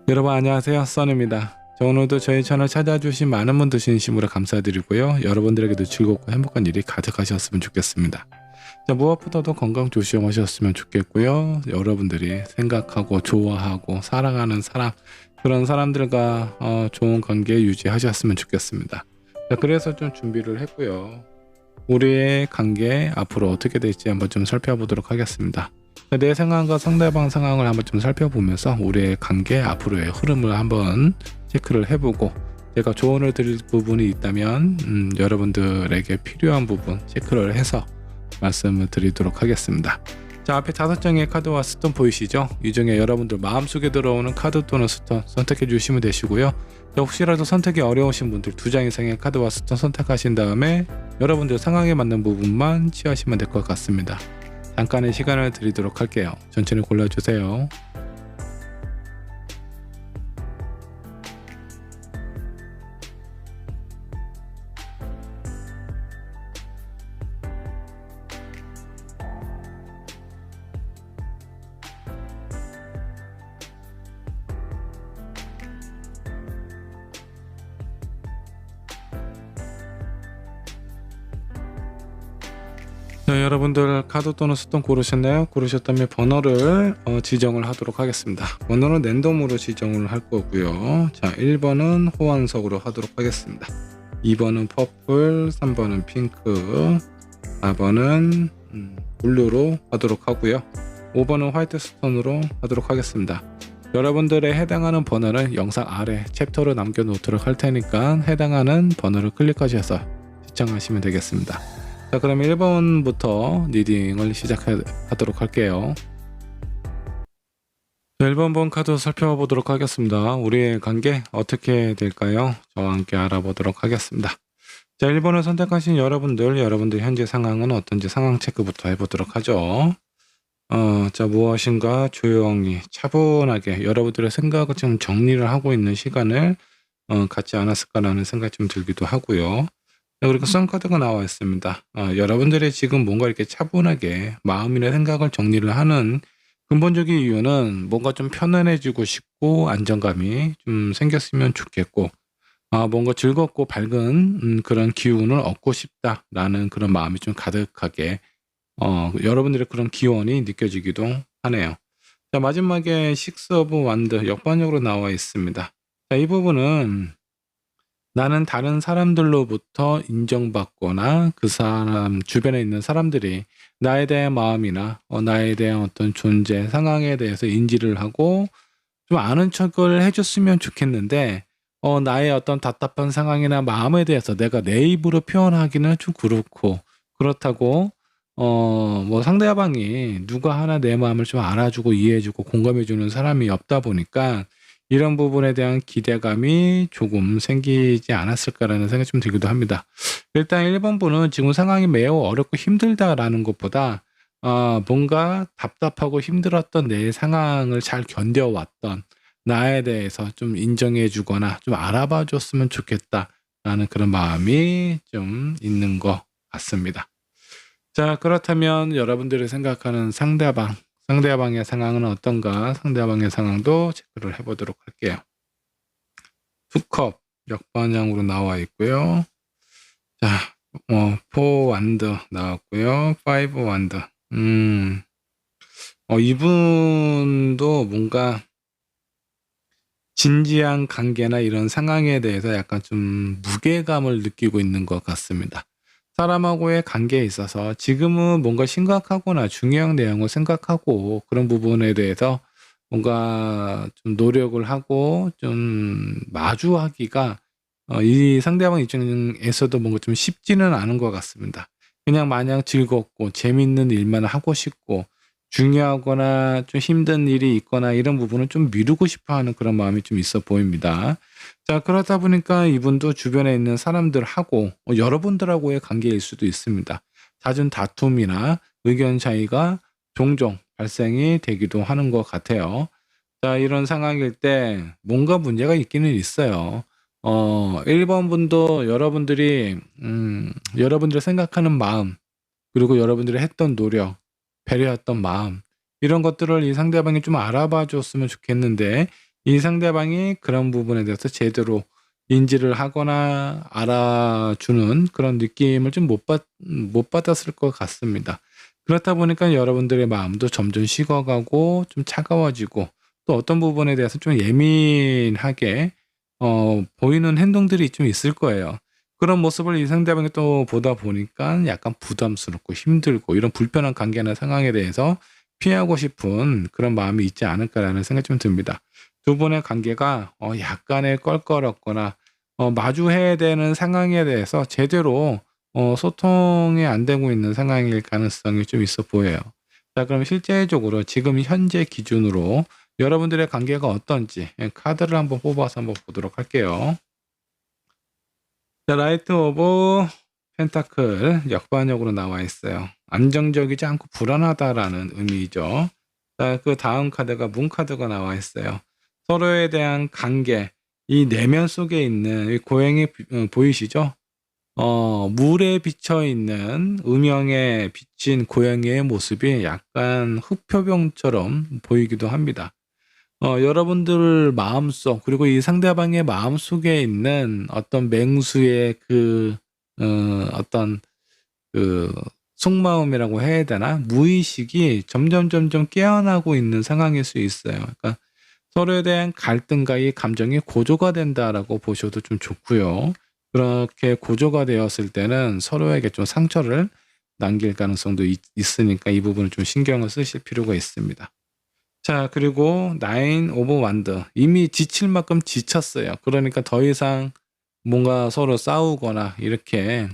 여러분 안녕하세요, 써입니다. 오늘도 저희 채널 찾아주신 많은 분들 진심으로 감사드리고요. 여러분들에게도 즐겁고 행복한 일이 가득하셨으면 좋겠습니다. 무엇보다도 건강 조심하셨으면 좋겠고요. 여러분들이 생각하고 좋아하고 사랑하는 사람, 그런 사람들과 좋은 관계 유지하셨으면 좋겠습니다. 그래서 좀 준비를 했고요. 우리의 관계 앞으로 어떻게 될지 한번 좀 살펴보도록 하겠습니다. 내 상황과 상대방 상황을 한번 좀 살펴보면서 우리의 관계 앞으로의 흐름을 한번 체크를 해보고, 제가 조언을 드릴 부분이 있다면 여러분들에게 필요한 부분 체크를 해서 말씀을 드리도록 하겠습니다. 자, 앞에 5장의 카드와 스톤 보이시죠? 이 중에 여러분들 마음속에 들어오는 카드 또는 스톤 선택해 주시면 되시고요. 혹시라도 선택이 어려우신 분들 2장 이상의 카드와 스톤 선택하신 다음에 여러분들 상황에 맞는 부분만 취하시면 될 것 같습니다. 잠깐의 시간을 드리도록 할게요. 천천히 골라주세요. 자, 여러분들 카드 또는 스톤 고르셨나요? 고르셨다면 번호를 지정을 하도록 하겠습니다. 번호는 랜덤으로 지정을 할 거고요. 자, 1번은 호환석으로 하도록 하겠습니다. 2번은 퍼플, 3번은 핑크, 4번은 블루로 하도록 하고요. 5번은 화이트 스톤으로 하도록 하겠습니다. 여러분들의 해당하는 번호는 영상 아래 챕터로 남겨놓도록 할 테니까 해당하는 번호를 클릭하셔서 시청하시면 되겠습니다. 자, 그럼 1번부터 리딩을 시작하도록 할게요. 1번 카드 살펴보도록 하겠습니다. 우리의 관계 어떻게 될까요? 저와 함께 알아보도록 하겠습니다. 자, 1번을 선택하신 여러분들 현재 상황은 어떤지 상황 체크부터 해보도록 하죠. 자, 무엇인가 조용히 차분하게 여러분들의 생각을 좀 정리를 하고 있는 시간을 갖지 않았을까라는 생각이 좀 들기도 하고요. 그리고 썬카드가 나와 있습니다. 여러분들이 지금 뭔가 이렇게 차분하게 마음이나 생각을 정리를 하는 근본적인 이유는 뭔가 좀 편안해지고 싶고 안정감이 좀 생겼으면 좋겠고, 뭔가 즐겁고 밝은 그런 기운을 얻고 싶다라는 그런 마음이 좀 가득하게 여러분들의 그런 기원이 느껴지기도 하네요. 자, 마지막에 식스 오브 완드 역반역으로 나와 있습니다. 자, 이 부분은 나는 다른 사람들로부터 인정받거나 그 사람 주변에 있는 사람들이 나에 대한 마음이나 나에 대한 어떤 존재, 상황에 대해서 인지를 하고 좀 아는 척을 해줬으면 좋겠는데, 나의 어떤 답답한 상황이나 마음에 대해서 내가 내 입으로 표현하기는 좀 그렇고, 그렇다고 뭐 상대방이 누가 하나 내 마음을 좀 알아주고 이해해주고 공감해주는 사람이 없다 보니까 이런 부분에 대한 기대감이 조금 생기지 않았을까라는 생각이 좀 들기도 합니다. 일단 1번 분은 지금 상황이 매우 어렵고 힘들다라는 것보다 뭔가 답답하고 힘들었던 내 상황을 잘 견뎌왔던 나에 대해서 좀 인정해 주거나 좀 알아봐 줬으면 좋겠다라는 그런 마음이 좀 있는 것 같습니다. 자, 그렇다면 여러분들이 생각하는 상대방의 상황은 어떤가? 상대방의 상황도 체크를 해보도록 할게요. 2컵 역반향으로 나와 있고요. 자, 4 완드 나왔고요. 5 완드. 이분도 뭔가 진지한 관계나 이런 상황에 대해서 약간 좀 무게감을 느끼고 있는 것 같습니다. 사람하고의 관계에 있어서 지금은 뭔가 심각하거나 중요한 내용을 생각하고 그런 부분에 대해서 뭔가 좀 노력을 하고 좀 마주하기가 이 상대방 입장에서도 뭔가 좀 쉽지는 않은 것 같습니다. 그냥 마냥 즐겁고 재밌는 일만 하고 싶고 중요하거나 좀 힘든 일이 있거나 이런 부분을 좀 미루고 싶어 하는 그런 마음이 좀 있어 보입니다. 자, 그러다 보니까 이분도 주변에 있는 사람들하고 여러분들하고의 관계일 수도 있습니다. 잦은 다툼이나 의견 차이가 종종 발생이 되기도 하는 것 같아요. 자, 이런 상황일 때 뭔가 문제가 있기는 있어요. 1번 분도 여러분들이 여러분들 생각하는 마음, 그리고 여러분들이 했던 노력, 배려했던 마음, 이런 것들을 이 상대방이 좀 알아봐 줬으면 좋겠는데 이 상대방이 그런 부분에 대해서 제대로 인지를 하거나 알아주는 그런 느낌을 좀 못 받았을 것 같습니다. 그렇다 보니까 여러분들의 마음도 점점 식어가고 좀 차가워지고 또 어떤 부분에 대해서 좀 예민하게 보이는 행동들이 좀 있을 거예요. 그런 모습을 이 상대방이 또 보다 보니까 약간 부담스럽고 힘들고 이런 불편한 관계나 상황에 대해서 피하고 싶은 그런 마음이 있지 않을까라는 생각이 좀 듭니다. 두 분의 관계가 약간의 껄끄럽거나 마주해야 되는 상황에 대해서 제대로 소통이 안 되고 있는 상황일 가능성이 좀 있어 보여요. 자, 그럼 실제적으로 지금 현재 기준으로 여러분들의 관계가 어떤지 카드를 한번 뽑아서 한번 보도록 할게요. 자, 라이트 오브 펜타클 역반역으로 나와 있어요. 안정적이지 않고 불안하다라는 의미죠. 자, 그 다음 카드가 문 카드가 나와 있어요. 서로에 대한 관계, 이 내면 속에 있는 이 고양이 보이시죠? 물에 비쳐 있는 음영에 비친 고양이의 모습이 약간 흙표병처럼 보이기도 합니다. 여러분들 마음속 그리고 이 상대방의 마음속에 있는 어떤 맹수의 어떤 그 속마음이라고 해야 되나? 무의식이 점점 깨어나고 있는 상황일 수 있어요. 그러니까 서로에 대한 갈등과 이 감정이 고조가 된다라고 보셔도 좀 좋고요. 그렇게 고조가 되었을 때는 서로에게 좀 상처를 남길 가능성도 있으니까 이 부분을 좀 신경을 쓰실 필요가 있습니다. 자, 그리고 나인 오브 완드. 이미 지칠 만큼 지쳤어요. 그러니까 더 이상 뭔가 서로 싸우거나 이렇게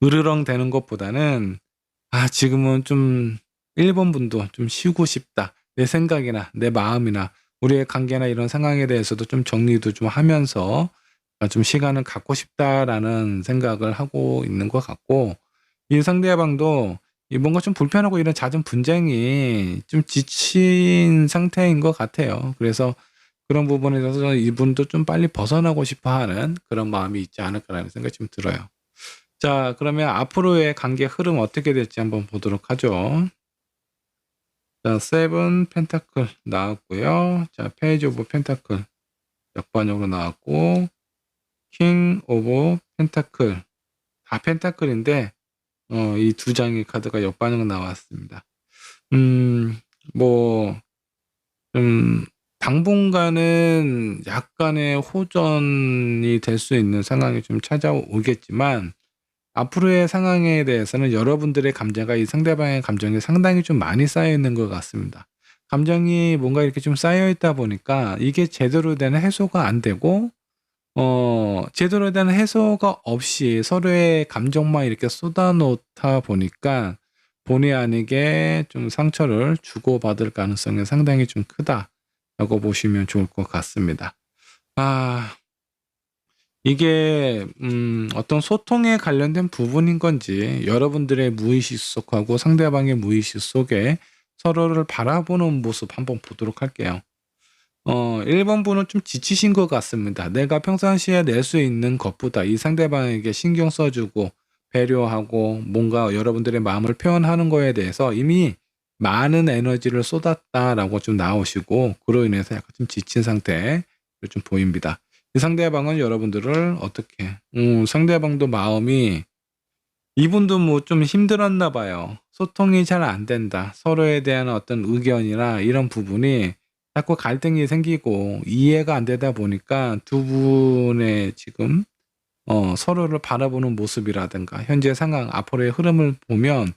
으르렁 대는 것보다는 지금은 좀 1번 분도 좀 쉬고 싶다. 내 생각이나 내 마음이나 우리의 관계나 이런 상황에 대해서도 좀 정리도 좀 하면서 좀 시간을 갖고 싶다라는 생각을 하고 있는 것 같고, 이 상대방도 뭔가 좀 불편하고 이런 잦은 분쟁이 좀 지친 상태인 것 같아요. 그래서 그런 부분에 대해서 이분도 좀 빨리 벗어나고 싶어 하는 그런 마음이 있지 않을까라는 생각이 좀 들어요. 자, 그러면 앞으로의 관계 흐름 어떻게 될지 한번 보도록 하죠. 자, 세븐 펜타클 나왔고요. 자, 페이지 오브 펜타클 역반역으로 나왔고, 킹 오브 펜타클 다 펜타클인데 이 두 장의 카드가 역반응으로 나왔습니다. 뭐 당분간은 약간의 호전이 될 수 있는 상황이 좀 찾아오겠지만 앞으로의 상황에 대해서는 여러분들의 감정과 이 상대방의 감정이 상당히 좀 많이 쌓여 있는 것 같습니다. 감정이 뭔가 이렇게 좀 쌓여 있다 보니까 이게 제대로 된 해소가 안 되고 제대로 된 해소가 없이 서로의 감정만 이렇게 쏟아놓다 보니까 본의 아니게 좀 상처를 주고받을 가능성이 상당히 좀 크다라고 보시면 좋을 것 같습니다. 이게 어떤 소통에 관련된 부분인 건지 여러분들의 무의식 속하고 상대방의 무의식 속에 서로를 바라보는 모습 한번 보도록 할게요. 1번 분은 좀 지치신 것 같습니다. 내가 평상시에 낼 수 있는 것보다 이 상대방에게 신경 써주고 배려하고 뭔가 여러분들의 마음을 표현하는 거에 대해서 이미 많은 에너지를 쏟았다라고 좀 나오시고 그로 인해서 약간 좀 지친 상태로 좀 보입니다. 이 상대방은 여러분들을 어떻게 상대방도 마음이 이분도 뭐 좀 힘들었나 봐요. 소통이 잘 안 된다. 서로에 대한 어떤 의견이나 이런 부분이 자꾸 갈등이 생기고 이해가 안 되다 보니까 두 분의 지금 서로를 바라보는 모습이라든가 현재 상황, 앞으로의 흐름을 보면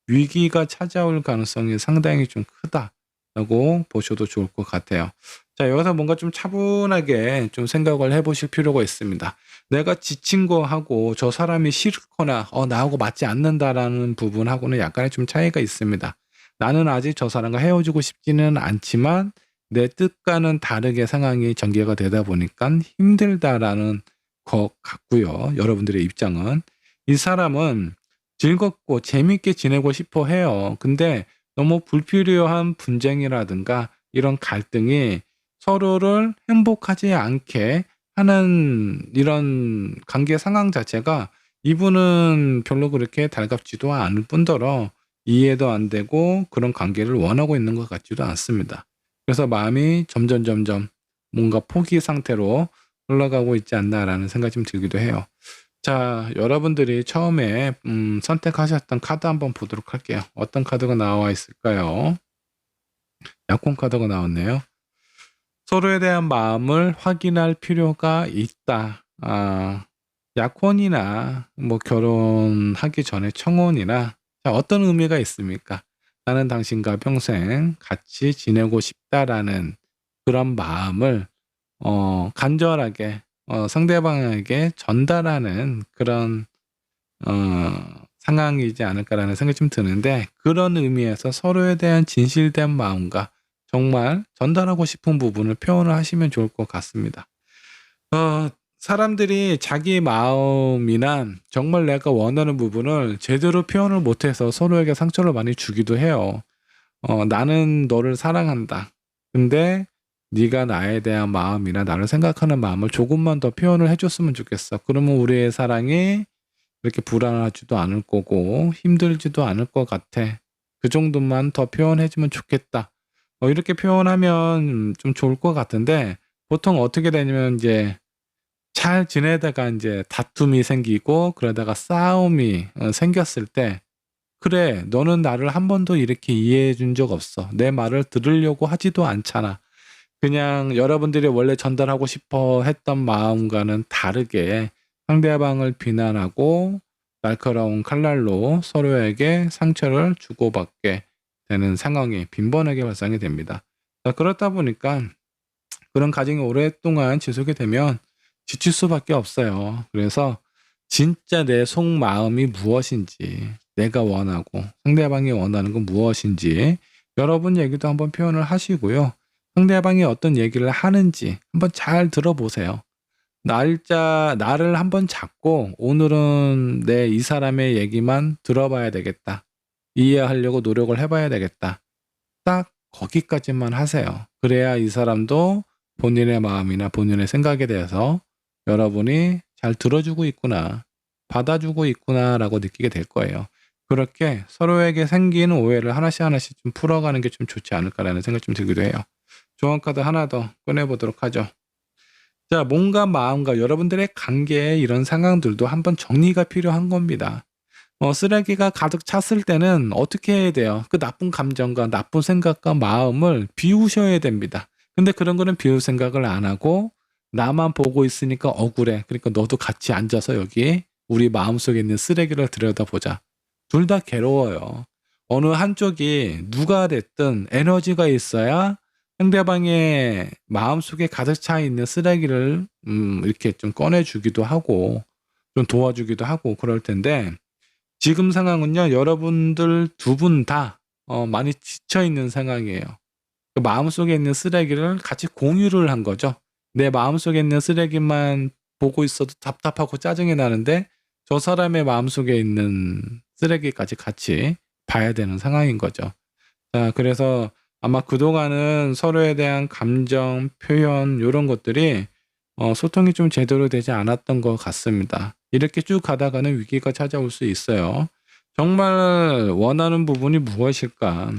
위기가 찾아올 가능성이 상당히 좀 크다라고 보셔도 좋을 것 같아요. 자, 여기서 뭔가 좀 차분하게 좀 생각을 해보실 필요가 있습니다. 내가 지친 거하고 저 사람이 싫거나 나하고 맞지 않는다라는 부분하고는 약간의 좀 차이가 있습니다. 나는 아직 저 사람과 헤어지고 싶지는 않지만 내 뜻과는 다르게 상황이 전개가 되다 보니까 힘들다라는 것 같고요. 여러분들의 입장은 이 사람은 즐겁고 재밌게 지내고 싶어 해요. 근데 너무 불필요한 분쟁이라든가 이런 갈등이 서로를 행복하지 않게 하는 이런 관계 상황 자체가 이분은 별로 그렇게 달갑지도 않을 뿐더러 이해도 안 되고 그런 관계를 원하고 있는 것 같지도 않습니다. 그래서 마음이 점점 뭔가 포기 상태로 흘러가고 있지 않나라는 생각이 좀 들기도 해요. 자, 여러분들이 처음에 선택하셨던 카드 한번 보도록 할게요. 어떤 카드가 나와 있을까요? 약혼 카드가 나왔네요. 서로에 대한 마음을 확인할 필요가 있다. 약혼이나 뭐 결혼하기 전에 청혼이나, 자, 어떤 의미가 있습니까? 나는 당신과 평생 같이 지내고 싶다라는 그런 마음을 간절하게 상대방에게 전달하는 그런 상황이지 않을까라는 생각이 좀 드는데, 그런 의미에서 서로에 대한 진실된 마음과 정말 전달하고 싶은 부분을 표현을 하시면 좋을 것 같습니다. 사람들이 자기 마음이나 정말 내가 원하는 부분을 제대로 표현을 못해서 서로에게 상처를 많이 주기도 해요. 나는 너를 사랑한다. 근데 네가 나에 대한 마음이나 나를 생각하는 마음을 조금만 더 표현을 해줬으면 좋겠어. 그러면 우리의 사랑이 이렇게 불안하지도 않을 거고 힘들지도 않을 것 같아. 그 정도만 더 표현해주면 좋겠다. 이렇게 표현하면 좀 좋을 것 같은데, 보통 어떻게 되냐면 이제 잘 지내다가 이제 다툼이 생기고 그러다가 싸움이 생겼을 때, 그래, 너는 나를 한 번도 이렇게 이해해 준 적 없어. 내 말을 들으려고 하지도 않잖아. 그냥 여러분들이 원래 전달하고 싶어 했던 마음과는 다르게 상대방을 비난하고 날카로운 칼날로 서로에게 상처를 주고받게 되는 상황이 빈번하게 발생이 됩니다. 자, 그렇다 보니까 그런 가정이 오랫동안 지속이 되면 지칠 수밖에 없어요. 그래서 진짜 내 속마음이 무엇인지, 내가 원하고 상대방이 원하는 건 무엇인지 여러분 얘기도 한번 표현을 하시고요. 상대방이 어떤 얘기를 하는지 한번 잘 들어보세요. 나를 한번 잡고 오늘은 내 이 사람의 얘기만 들어봐야 되겠다. 이해하려고 노력을 해봐야 되겠다. 딱 거기까지만 하세요. 그래야 이 사람도 본인의 마음이나 본인의 생각에 대해서 여러분이 잘 들어주고 있구나, 받아주고 있구나라고 느끼게 될 거예요. 그렇게 서로에게 생긴 오해를 하나씩 좀 풀어가는 게 좀 좋지 않을까라는 생각이 좀 들기도 해요. 조언 카드 하나 더 꺼내보도록 하죠. 자, 몸과 마음과 여러분들의 관계에 이런 상황들도 한번 정리가 필요한 겁니다. 쓰레기가 가득 찼을 때는 어떻게 해야 돼요? 그 나쁜 감정과 나쁜 생각과 마음을 비우셔야 됩니다. 근데 그런 거는 비울 생각을 안 하고 나만 보고 있으니까 억울해. 그러니까 너도 같이 앉아서 여기 우리 마음속에 있는 쓰레기를 들여다보자. 둘 다 괴로워요. 어느 한쪽이 누가 됐든 에너지가 있어야 상대방의 마음속에 가득 차 있는 쓰레기를 이렇게 좀 꺼내주기도 하고 좀 도와주기도 하고 그럴 텐데, 지금 상황은요, 여러분들 두 분 다 많이 지쳐 있는 상황이에요. 그 마음속에 있는 쓰레기를 같이 공유를 한 거죠. 내 마음속에 있는 쓰레기만 보고 있어도 답답하고 짜증이 나는데 저 사람의 마음속에 있는 쓰레기까지 같이 봐야 되는 상황인 거죠. 자, 그래서 아마 그동안은 서로에 대한 감정, 표현 이런 것들이 소통이 좀 제대로 되지 않았던 것 같습니다. 이렇게 쭉 가다가는 위기가 찾아올 수 있어요. 정말 원하는 부분이 무엇일까?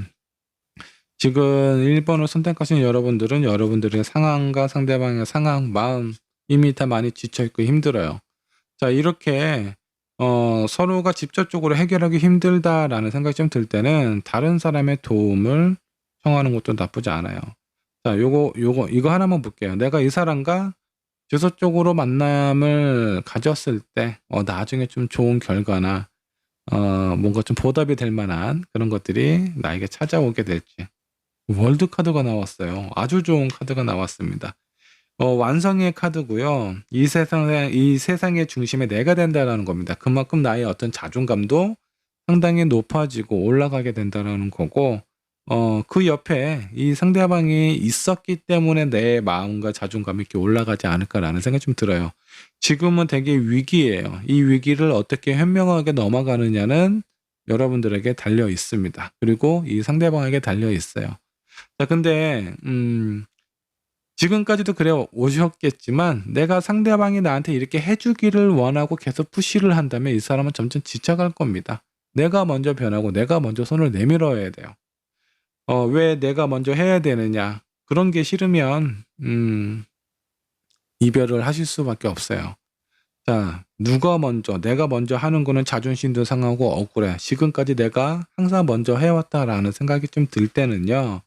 지금 1번을 선택하신 여러분들은 여러분들의 상황과 상대방의 상황, 마음 이미 다 많이 지쳐있고 힘들어요. 자, 이렇게 서로가 직접적으로 해결하기 힘들다라는 생각이 좀 들 때는 다른 사람의 도움을 청하는 것도 나쁘지 않아요. 자, 이거 하나만 볼게요. 내가 이 사람과 지속적으로 만남을 가졌을 때 나중에 좀 좋은 결과나 뭔가 좀 보답이 될 만한 그런 것들이 나에게 찾아오게 될지. 월드 카드가 나왔어요. 아주 좋은 카드가 나왔습니다. 완성의 카드고요. 이 세상의 중심에 내가 된다라는 겁니다. 그만큼 나의 어떤 자존감도 상당히 높아지고 올라가게 된다라는 거고, 그 옆에 이 상대방이 있었기 때문에 내 마음과 자존감이 이렇게 올라가지 않을까라는 생각이 좀 들어요. 지금은 되게 위기예요. 이 위기를 어떻게 현명하게 넘어가느냐는 여러분들에게 달려 있습니다. 그리고 이 상대방에게 달려 있어요. 자, 근데 지금까지도 그래 오셨겠지만 내가 상대방이 나한테 이렇게 해주기를 원하고 계속 푸시를 한다면 이 사람은 점점 지쳐갈 겁니다. 내가 먼저 변하고 내가 먼저 손을 내밀어야 돼요. 왜 내가 먼저 해야 되느냐? 그런 게 싫으면 이별을 하실 수밖에 없어요. 자, 누가 먼저, 내가 먼저 하는 거는 자존심도 상하고 억울해. 지금까지 내가 항상 먼저 해왔다라는 생각이 좀 들 때는요,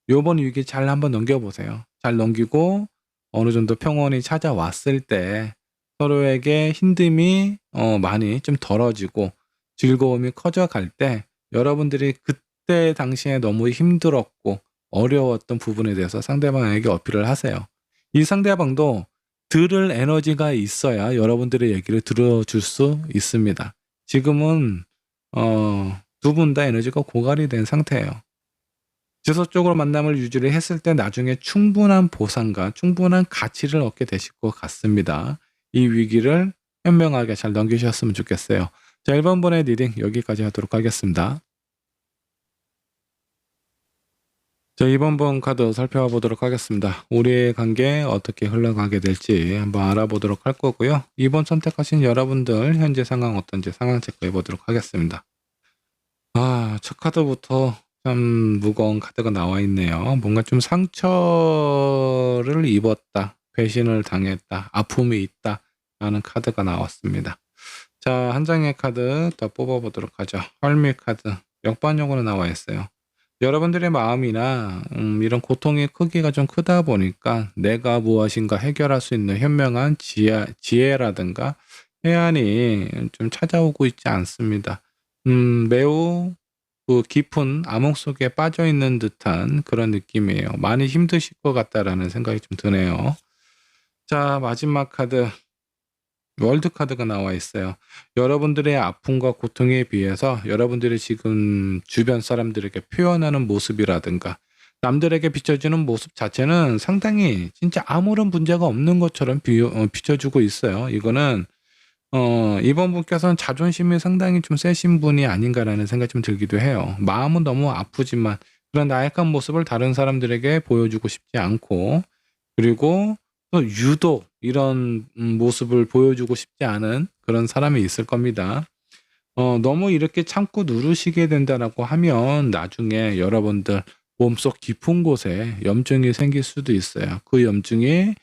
요번 위기 잘 한번 넘겨보세요. 잘 넘기고 어느 정도 평온이 찾아왔을 때 서로에게 힘듦이 많이 좀 덜어지고 즐거움이 커져갈 때 여러분들이 그때 당시에 너무 힘들었고 어려웠던 부분에 대해서 상대방에게 어필을 하세요. 이 상대방도 들을 에너지가 있어야 여러분들의 얘기를 들어줄 수 있습니다. 지금은 두 분 다 에너지가 고갈이 된 상태예요. 지속적으로 만남을 유지를 했을 때 나중에 충분한 보상과 충분한 가치를 얻게 되실 것 같습니다. 이 위기를 현명하게 잘 넘기셨으면 좋겠어요. 자, 1번 번의 리딩 여기까지 하도록 하겠습니다. 자, 2번 번 카드 살펴보도록 하겠습니다. 우리의 관계 어떻게 흘러가게 될지 한번 알아보도록 할 거고요. 2번 선택하신 여러분들 현재 상황 어떤지 상황 체크해 보도록 하겠습니다. 첫 카드부터 참 무거운 카드가 나와 있네요. 뭔가 좀 상처를 입었다, 배신을 당했다, 아픔이 있다 라는 카드가 나왔습니다. 자, 한 장의 카드 더 뽑아보도록 하죠. 헐미 카드 역반역으로 나와 있어요. 여러분들의 마음이나 이런 고통의 크기가 좀 크다 보니까 내가 무엇인가 해결할 수 있는 현명한 지혜라든가 해안이 좀 찾아오고 있지 않습니다. 매우 그 깊은 암흑 속에 빠져 있는 듯한 그런 느낌이에요. 많이 힘드실 것 같다라는 생각이 좀 드네요. 자, 마지막 카드 월드 카드가 나와 있어요. 여러분들의 아픔과 고통에 비해서 여러분들이 지금 주변 사람들에게 표현하는 모습이라든가 남들에게 비춰주는 모습 자체는 상당히 진짜 아무런 문제가 없는 것처럼 비춰주고 있어요. 이거는 이번 분께서는 자존심이 상당히 좀 세신 분이 아닌가라는 생각이 좀 들기도 해요. 마음은 너무 아프지만 그런 나약한 모습을 다른 사람들에게 보여주고 싶지 않고, 그리고 또 유독 이런 모습을 보여주고 싶지 않은 그런 사람이 있을 겁니다. 너무 이렇게 참고 누르시게 된다라고 하면 나중에 여러분들 몸속 깊은 곳에 염증이 생길 수도 있어요. 그 염증이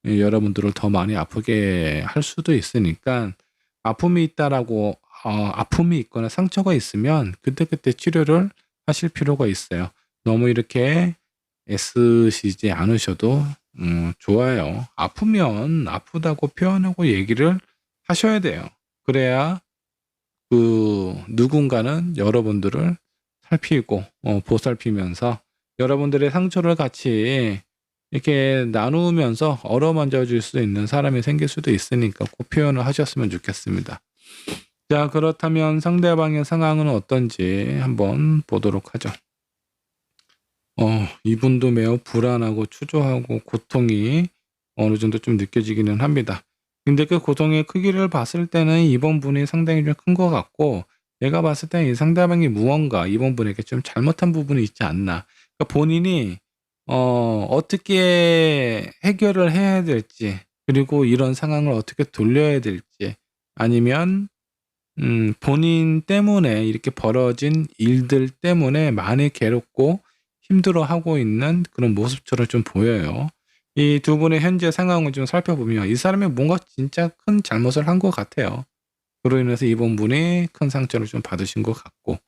여러분들을 더 많이 아프게 할 수도 있으니까 아픔이 있다라고 아픔이 있거나 상처가 있으면 그때그때 치료를 하실 필요가 있어요. 너무 이렇게 애쓰시지 않으셔도 좋아요. 아프면 아프다고 표현하고 얘기를 하셔야 돼요. 그래야 그 누군가는 여러분들을 살피고 보살피면서 여러분들의 상처를 같이 이렇게 나누면서 어루만져 줄 수 있는 사람이 생길 수도 있으니까 꼭 표현을 하셨으면 좋겠습니다. 자, 그렇다면 상대방의 상황은 어떤지 한번 보도록 하죠. 이분도 매우 불안하고 초조하고 고통이 어느 정도 좀 느껴지기는 합니다. 근데 그 고통의 크기를 봤을 때는 이번 분이 상당히 좀 큰 것 같고, 내가 봤을 때는 이 상대방이 무언가 이번 분에게 좀 잘못한 부분이 있지 않나. 그러니까 본인이 어떻게 해결을 해야 될지, 그리고 이런 상황을 어떻게 돌려야 될지, 아니면 본인 때문에 이렇게 벌어진 일들 때문에 많이 괴롭고 힘들어하고 있는 그런 모습처럼 좀 보여요. 이 두 분의 현재 상황을 좀 살펴보면 이 사람이 뭔가 진짜 큰 잘못을 한 것 같아요. 그로 인해서 이번 분이 큰 상처를 좀 받으신 것 같고,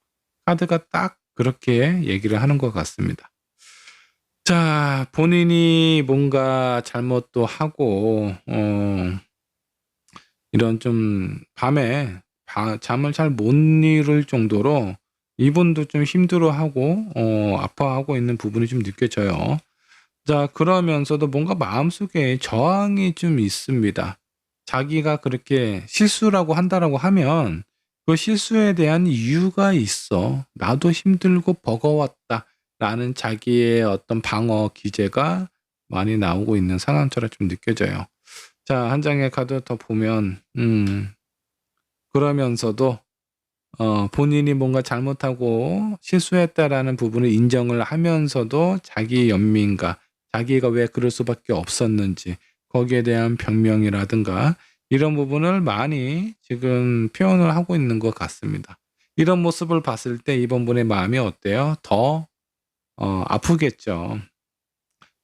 카드가 딱 그렇게 얘기를 하는 것 같습니다. 자, 본인이 뭔가 잘못도 하고 이런 좀 밤에 잠을 잘 못 이룰 정도로 이분도 좀 힘들어하고 아파하고 있는 부분이 좀 느껴져요. 자, 그러면서도 뭔가 마음속에 저항이 좀 있습니다. 자기가 그렇게 실수라고 한다라고 하면 그 실수에 대한 이유가 있어. 나도 힘들고 버거웠다라는 자기의 어떤 방어 기제가 많이 나오고 있는 상황처럼 좀 느껴져요. 자, 한 장의 카드 더 보면 그러면서도 본인이 뭔가 잘못하고 실수했다라는 부분을 인정을 하면서도 자기의 연민과 자기가 왜 그럴 수밖에 없었는지 거기에 대한 변명이라든가 이런 부분을 많이 지금 표현을 하고 있는 것 같습니다. 이런 모습을 봤을 때 이번 분의 마음이 어때요? 더 아프겠죠.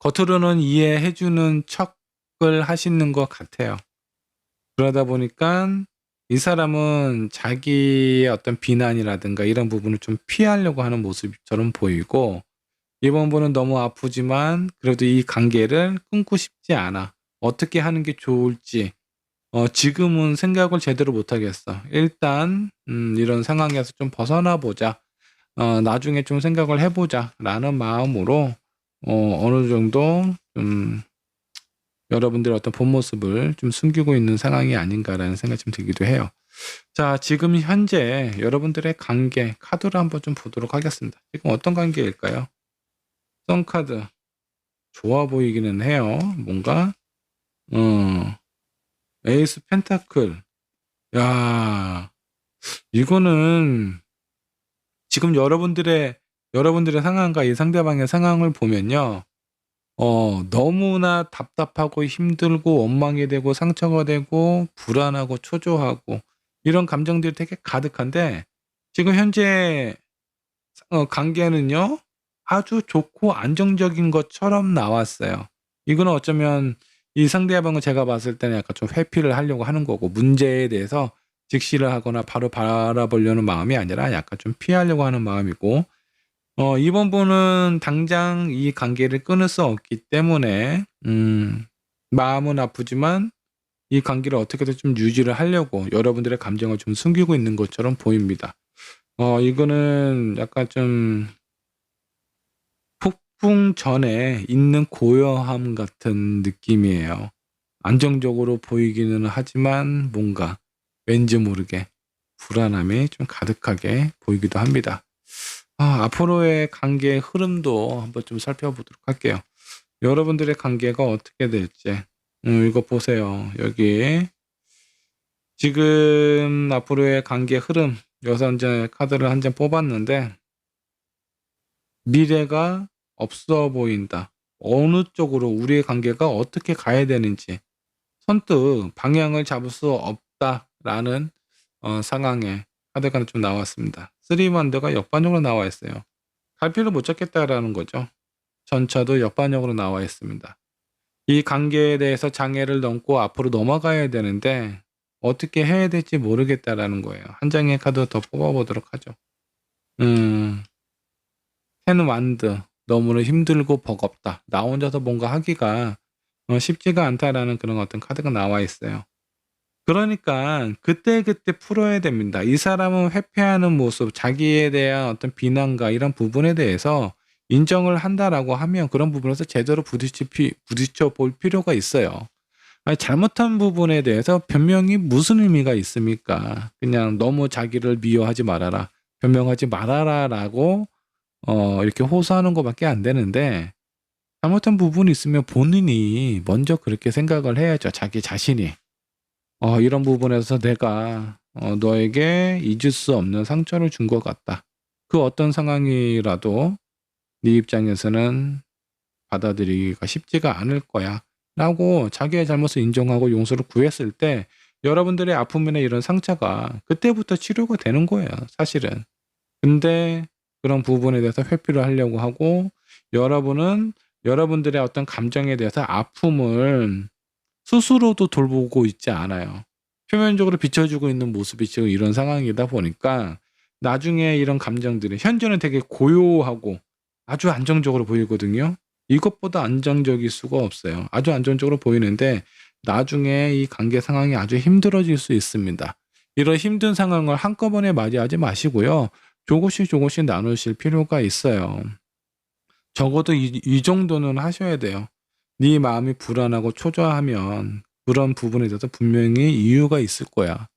겉으로는 이해해주는 척을 하시는 것 같아요. 그러다 보니까 이 사람은 자기의 어떤 비난이라든가 이런 부분을 좀 피하려고 하는 모습처럼 보이고, 이번 분은 너무 아프지만 그래도 이 관계를 끊고 싶지 않아. 어떻게 하는 게 좋을지 지금은 생각을 제대로 못 하겠어. 일단 이런 상황에서 좀 벗어나 보자. 나중에 좀 생각을 해보자라는 마음으로 어느 정도 여러분들의 어떤 본 모습을 좀 숨기고 있는 상황이 아닌가라는 생각이 좀 들기도 해요. 자, 지금 현재 여러분들의 관계 카드를 한번 좀 보도록 하겠습니다. 지금 어떤 관계일까요? 선카드 좋아 보이기는 해요. 뭔가 에이스 펜타클. 야, 이거는 지금 여러분들의 상황과 이 상대방의 상황을 보면요. 너무나 답답하고 힘들고 원망이 되고 상처가 되고 불안하고 초조하고 이런 감정들이 되게 가득한데, 지금 현재 관계는요 아주 좋고 안정적인 것처럼 나왔어요. 이거는 어쩌면 이 상대방은 제가 봤을 때는 약간 좀 회피를 하려고 하는 거고, 문제에 대해서 직시를 하거나 바로 바라보려는 마음이 아니라 약간 좀 피하려고 하는 마음이고, 이번 분은 당장 이 관계를 끊을 수 없기 때문에 마음은 아프지만 이 관계를 어떻게든 좀 유지를 하려고 여러분들의 감정을 좀 숨기고 있는 것처럼 보입니다. 이거는 약간 좀 폭풍 전에 있는 고요함 같은 느낌이에요. 안정적으로 보이기는 하지만 뭔가 왠지 모르게 불안함이 좀 가득하게 보이기도 합니다. 앞으로의 관계의 흐름도 한번 좀 살펴보도록 할게요. 여러분들의 관계가 어떻게 될지. 이거 보세요. 여기 지금 앞으로의 관계 흐름, 여기서 이제 카드를 한 장 뽑았는데, 미래가 없어 보인다. 어느 쪽으로 우리의 관계가 어떻게 가야 되는지 선뜻 방향을 잡을 수 없다라는 상황에 카드가 좀 나왔습니다. 3만드가 역반영으로 나와 있어요. 갈피를 못 잡겠다라는 거죠. 전차도 역반영으로 나와 있습니다. 이 관계에 대해서 장애를 넘고 앞으로 넘어가야 되는데 어떻게 해야 될지 모르겠다라는 거예요. 한 장의 카드 더 뽑아보도록 하죠. 텐완드, 너무나 힘들고 버겁다. 나 혼자서 뭔가 하기가 쉽지가 않다라는 그런 어떤 카드가 나와 있어요. 그러니까 그때그때 풀어야 됩니다. 이 사람은 회피하는 모습, 자기에 대한 어떤 비난과 이런 부분에 대해서 인정을 한다라고 하면 그런 부분에서 제대로 부딪혀 볼 필요가 있어요. 아니, 잘못한 부분에 대해서 변명이 무슨 의미가 있습니까? 그냥 너무 자기를 미워하지 말아라, 변명하지 말아라라고 이렇게 호소하는 것밖에 안 되는데, 잘못한 부분이 있으면 본인이 먼저 그렇게 생각을 해야죠. 자기 자신이. 이런 부분에서 내가 너에게 잊을 수 없는 상처를 준 것 같다. 그 어떤 상황이라도 네 입장에서는 받아들이기가 쉽지가 않을 거야. 라고 자기의 잘못을 인정하고 용서를 구했을 때 여러분들의 아픔이나 이런 상처가 그때부터 치료가 되는 거예요. 사실은. 근데 그런 부분에 대해서 회피를 하려고 하고, 여러분은 여러분들의 어떤 감정에 대해서 아픔을 스스로도 돌보고 있지 않아요. 표면적으로 비춰주고 있는 모습이 지금 이런 상황이다 보니까 나중에 이런 감정들이 현재는 되게 고요하고 아주 안정적으로 보이거든요. 이것보다 안정적일 수가 없어요. 아주 안정적으로 보이는데 나중에 이 관계 상황이 아주 힘들어질 수 있습니다. 이런 힘든 상황을 한꺼번에 맞이하지 마시고요. 조금씩 나누실 필요가 있어요. 적어도 이 정도는 하셔야 돼요. 네 마음이 불안하고 초조하면 그런 부분에 대해서 분명히 이유가 있을 거야.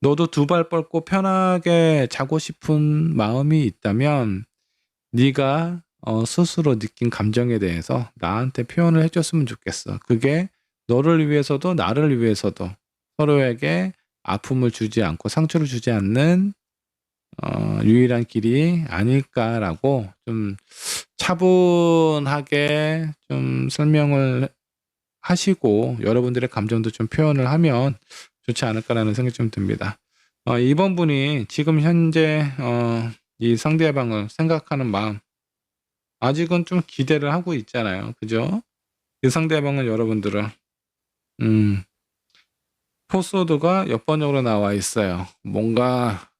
너도 두 발 뻗고 편하게 자고 싶은 마음이 있다면 네가 스스로 느낀 감정에 대해서 나한테 표현을 해줬으면 좋겠어. 그게 너를 위해서도 나를 위해서도 서로에게 아픔을 주지 않고 상처를 주지 않는 유일한 길이 아닐까라고 좀 차분하게 좀 설명을 하시고 여러분들의 감정도 좀 표현을 하면 좋지 않을까라는 생각이 좀 듭니다. 이번 분이 지금 현재 이 상대방을 생각하는 마음 아직은 좀 기대를 하고 있잖아요. 그죠? 이 상대방은 여러분들은 포스워드가 옆번역으로 나와 있어요. 뭔가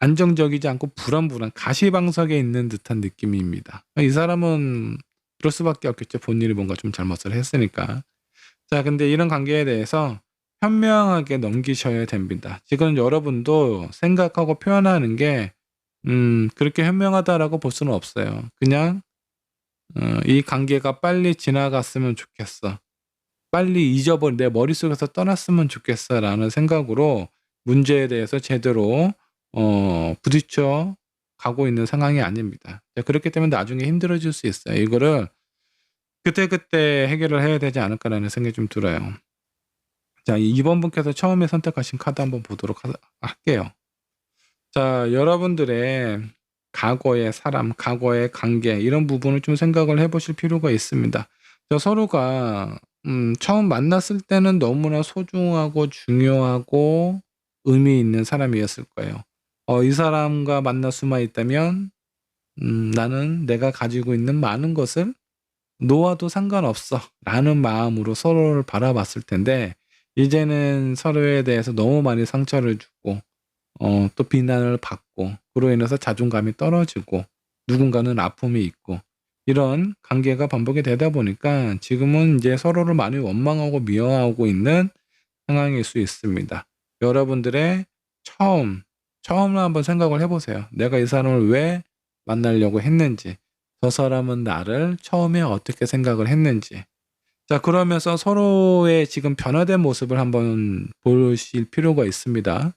안정적이지 않고 불안불안 가시방석에 있는 듯한 느낌입니다. 이 사람은 그럴 수밖에 없겠죠. 본인이 뭔가 좀 잘못을 했으니까. 자, 근데 이런 관계에 대해서 현명하게 넘기셔야 됩니다. 지금 여러분도 생각하고 표현하는 게 그렇게 현명하다라고 볼 수는 없어요. 그냥 이 관계가 빨리 지나갔으면 좋겠어. 빨리 내 머릿속에서 떠났으면 좋겠어라는 생각으로 문제에 대해서 제대로 부딪혀 가고 있는 상황이 아닙니다. 자, 그렇기 때문에 나중에 힘들어질 수 있어요. 이거를 그때그때 해결을 해야 되지 않을까라는 생각이 좀 들어요. 자, 2번 분께서 처음에 선택하신 카드 한번 보도록 할게요. 자, 여러분들의 과거의 사람, 과거의 관계 이런 부분을 좀 생각을 해보실 필요가 있습니다. 자, 서로가 처음 만났을 때는 너무나 소중하고 중요하고 의미 있는 사람이었을 거예요. 이 사람과 만날 수만 있다면 나는 내가 가지고 있는 많은 것을 놓아도 상관없어 라는 마음으로 서로를 바라봤을 텐데 이제는 서로에 대해서 너무 많이 상처를 주고 또 비난을 받고 그로 인해서 자존감이 떨어지고 누군가는 아픔이 있고 이런 관계가 반복이 되다 보니까 지금은 이제 서로를 많이 원망하고 미워하고 있는 상황일 수 있습니다. 여러분들의 처음을 한번 생각을 해보세요. 내가 이 사람을 왜 만나려고 했는지, 저 사람은 나를 처음에 어떻게 생각을 했는지. 자, 그러면서 서로의 지금 변화된 모습을 한번 보실 필요가 있습니다.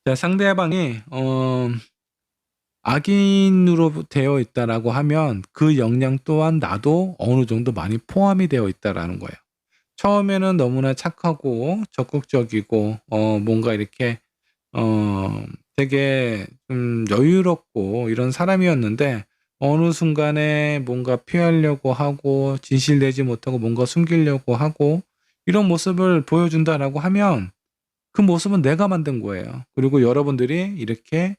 자, 상대방이 악인으로 되어 있다라고 하면 그 역량 또한 나도 어느 정도 많이 포함이 되어 있다라는 거예요. 처음에는 너무나 착하고 적극적이고 뭔가 이렇게 되게 좀 여유롭고 이런 사람이었는데 어느 순간에 뭔가 피하려고 하고 진실되지 못하고 뭔가 숨기려고 하고 이런 모습을 보여준다라고 하면 그 모습은 내가 만든 거예요. 그리고 여러분들이 이렇게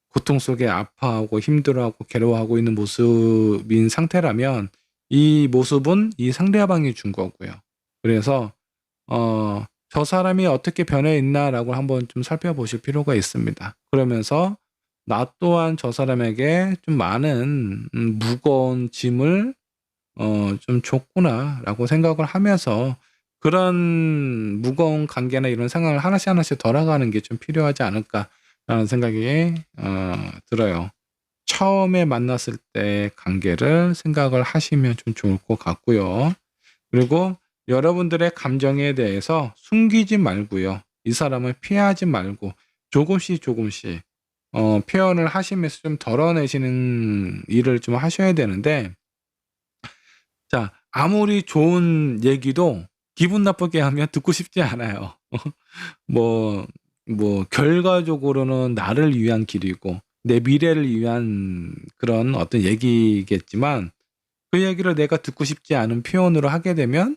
고통 속에 아파하고 힘들어하고 괴로워하고 있는 모습인 상태라면 이 모습은 이 상대방이 준 거고요. 그래서 저 사람이 어떻게 변해 있나라고 한번 좀 살펴보실 필요가 있습니다. 그러면서 나 또한 저 사람에게 좀 많은 무거운 짐을 좀 줬구나라고 생각을 하면서 그런 무거운 관계나 이런 상황을 하나씩 덜어가는 게 좀 필요하지 않을까라는 생각이 들어요. 처음에 만났을 때 관계를 생각을 하시면 좀 좋을 것 같고요. 그리고 여러분들의 감정에 대해서 숨기지 말고요. 이 사람을 피하지 말고 조금씩 표현을 하시면서 좀 덜어내시는 일을 좀 하셔야 되는데 자, 아무리 좋은 얘기도 기분 나쁘게 하면 듣고 싶지 않아요. 뭐 결과적으로는 나를 위한 길이고 내 미래를 위한 그런 어떤 얘기겠지만 그 얘기를 내가 듣고 싶지 않은 표현으로 하게 되면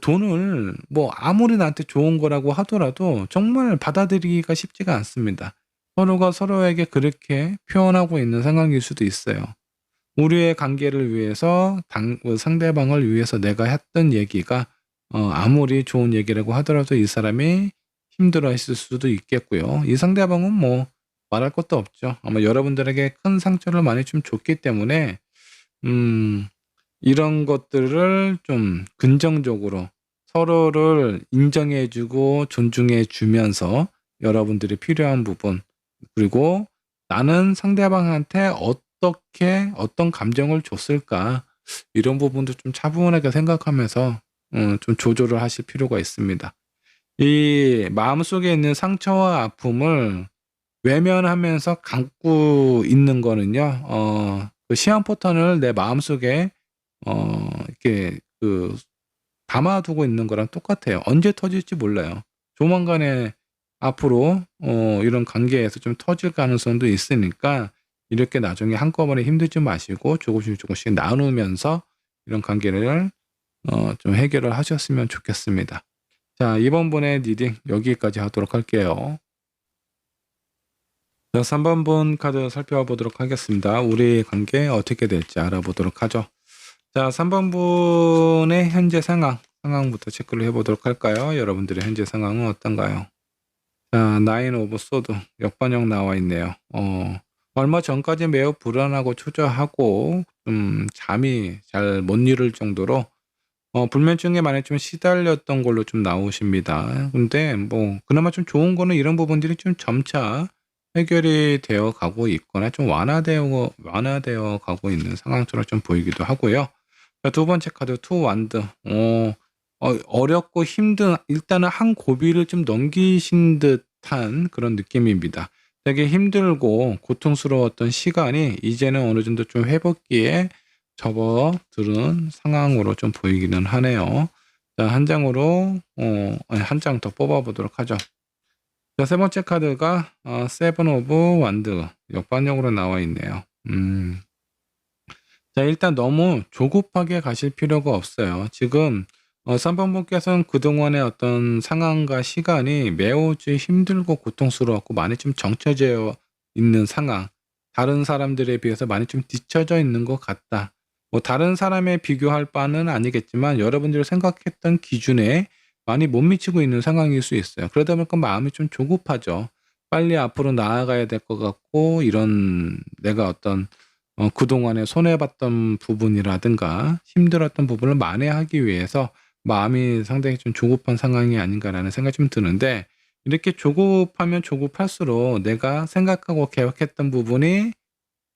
돈을 아무리 나한테 좋은 거라고 하더라도 정말 받아들이기가 쉽지가 않습니다. 서로가 서로에게 그렇게 표현하고 있는 상황일 수도 있어요. 우리의 관계를 위해서 상대방을 위해서 내가 했던 얘기가 아무리 좋은 얘기라고 하더라도 이 사람이 힘들어했을 수도 있겠고요. 이 상대방은 말할 것도 없죠. 아마 여러분들에게 큰 상처를 많이 좀 줬기 때문에 이런 것들을 좀 긍정적으로 서로를 인정해주고 존중해주면서 여러분들이 필요한 부분 그리고 나는 상대방한테 어떤 감정을 줬을까 이런 부분도 좀 차분하게 생각하면서 좀 조절을 하실 필요가 있습니다. 이 마음속에 있는 상처와 아픔을 외면하면서 감고 있는 거는요. 그 시한포탄을 내 마음속에 이렇게 담아두고 있는 거랑 똑같아요. 언제 터질지 몰라요. 조만간에 앞으로 이런 관계에서 좀 터질 가능성도 있으니까 이렇게 나중에 한꺼번에 힘들지 마시고 조금씩 나누면서 이런 관계를 좀 해결을 하셨으면 좋겠습니다. 자, 이번 분의 리딩 여기까지 하도록 할게요. 자, 3번 분 카드 살펴보도록 하겠습니다. 우리 관계 어떻게 될지 알아보도록 하죠. 자, 3번 분의 현재 상황부터 체크를 해보도록 할까요? 여러분들의 현재 상황은 어떤가요? 자, 나인 오브 소드 역반역 나와 있네요. 얼마 전까지 매우 불안하고 초조하고 잠이 잘 못 이룰 정도로 불면증에 많이 좀 시달렸던 걸로 좀 나오십니다. 근데 뭐 그나마 좀 좋은 거는 이런 부분들이 좀 점차 해결이 되어 가고 있거나 좀 완화되어 가고 있는 상황처럼 좀 보이기도 하고요. 자, 두 번째 카드 투 완드. 어렵고 힘든 일단은 한 고비를 좀 넘기신 듯한 그런 느낌입니다. 되게 힘들고 고통스러웠던 시간이 이제는 어느 정도 좀 회복기에 접어드는 상황으로 좀 보이기는 하네요. 자, 한 장으로 한 장 더 뽑아보도록 하죠. 자, 세 번째 카드가 세븐 오브 완드 역반역으로 나와 있네요. 자, 일단 너무 조급하게 가실 필요가 없어요. 지금 3번 분께서는 그동안의 어떤 상황과 시간이 매우 좀 힘들고 고통스러웠고 많이 좀 정처져 있는 상황, 다른 사람들에 비해서 많이 좀 뒤처져 있는 것 같다. 뭐 다른 사람에 비교할 바는 아니겠지만 여러분들이 생각했던 기준에 많이 못 미치고 있는 상황일 수 있어요. 그러다 보니까 마음이 좀 조급하죠. 빨리 앞으로 나아가야 될 것 같고 이런 내가 어떤 그동안에 손해봤던 부분이라든가 힘들었던 부분을 만회하기 위해서 마음이 상당히 좀 조급한 상황이 아닌가라는 생각이 좀 드는데, 이렇게 조급하면 조급할수록 내가 생각하고 계획했던 부분이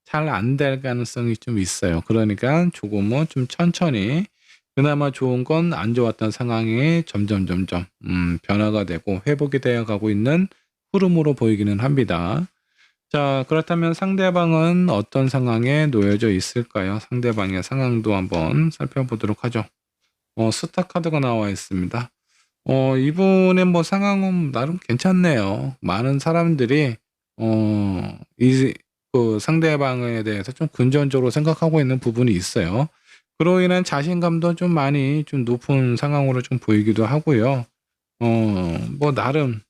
잘 안 될 가능성이 좀 있어요. 그러니까 조금은 좀 천천히, 그나마 좋은 건 안 좋았던 상황이 점점 변화가 되고 회복이 되어 가고 있는 흐름으로 보이기는 합니다. 자, 그렇다면 상대방은 어떤 상황에 놓여져 있을까요? 상대방의 상황도 한번 살펴보도록 하죠. 스타 카드가 나와 있습니다. 이분의 뭐 상황은 나름 괜찮네요. 많은 사람들이 그 상대방에 대해서 좀 긍정적으로 생각하고 있는 부분이 있어요. 그로 인한 자신감도 좀 많이 좀 높은 상황으로 좀 보이기도 하고요. 뭐 나름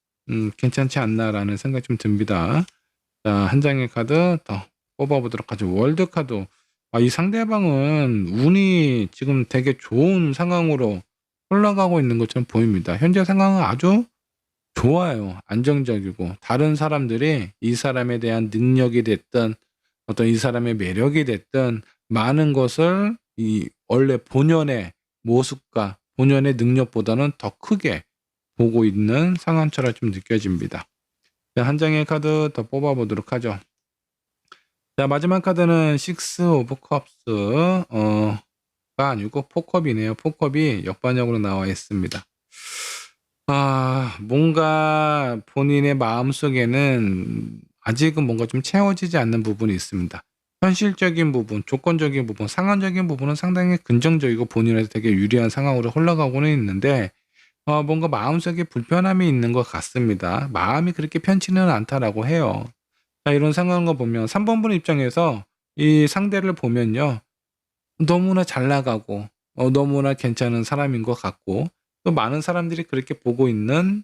괜찮지 않나라는 생각이 좀 듭니다. 자, 한 장의 카드 더 뽑아보도록 하죠. 월드 카드. 이 상대방은 운이 지금 되게 좋은 상황으로 흘러가고 있는 것처럼 보입니다. 현재 상황은 아주 좋아요. 안정적이고 다른 사람들이 이 사람에 대한 능력이 됐든 어떤 이 사람의 매력이 됐든 많은 것을 이 원래 본연의 모습과 본연의 능력보다는 더 크게 보고 있는 상황처럼 좀 느껴집니다. 자, 한 장의 카드 더 뽑아보도록 하죠. 자, 마지막 카드는 식스 오브 컵스 가 아니고 포컵이네요. 포컵이 역반역으로 나와 있습니다. 뭔가 본인의 마음속에는 아직은 뭔가 좀 채워지지 않는 부분이 있습니다. 현실적인 부분, 조건적인 부분, 상황적인 부분은 상당히 긍정적이고 본인한테 되게 유리한 상황으로 흘러가고는 있는데 뭔가 마음속에 불편함이 있는 것 같습니다. 마음이 그렇게 편치는 않다라고 해요. 자, 이런 상황을 보면 3번 분 입장에서 이 상대를 보면요. 너무나 잘 나가고 너무나 괜찮은 사람인 것 같고 또 많은 사람들이 그렇게 보고 있는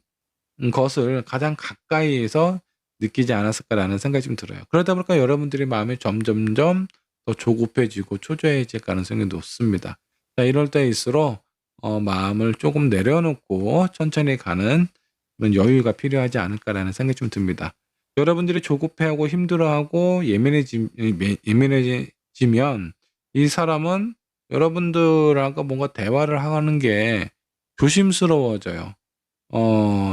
것을 가장 가까이에서 느끼지 않았을까라는 생각이 좀 들어요. 그러다 보니까 여러분들의 마음이 점점점 더 조급해지고 초조해질 가능성이 높습니다. 자, 이럴 때일수록 마음을 조금 내려놓고 천천히 가는 그런 여유가 필요하지 않을까라는 생각이 좀 듭니다. 여러분들이 조급해하고 힘들어하고 예민해지면 이 사람은 여러분들하고 뭔가 대화를 하는 게 조심스러워져요.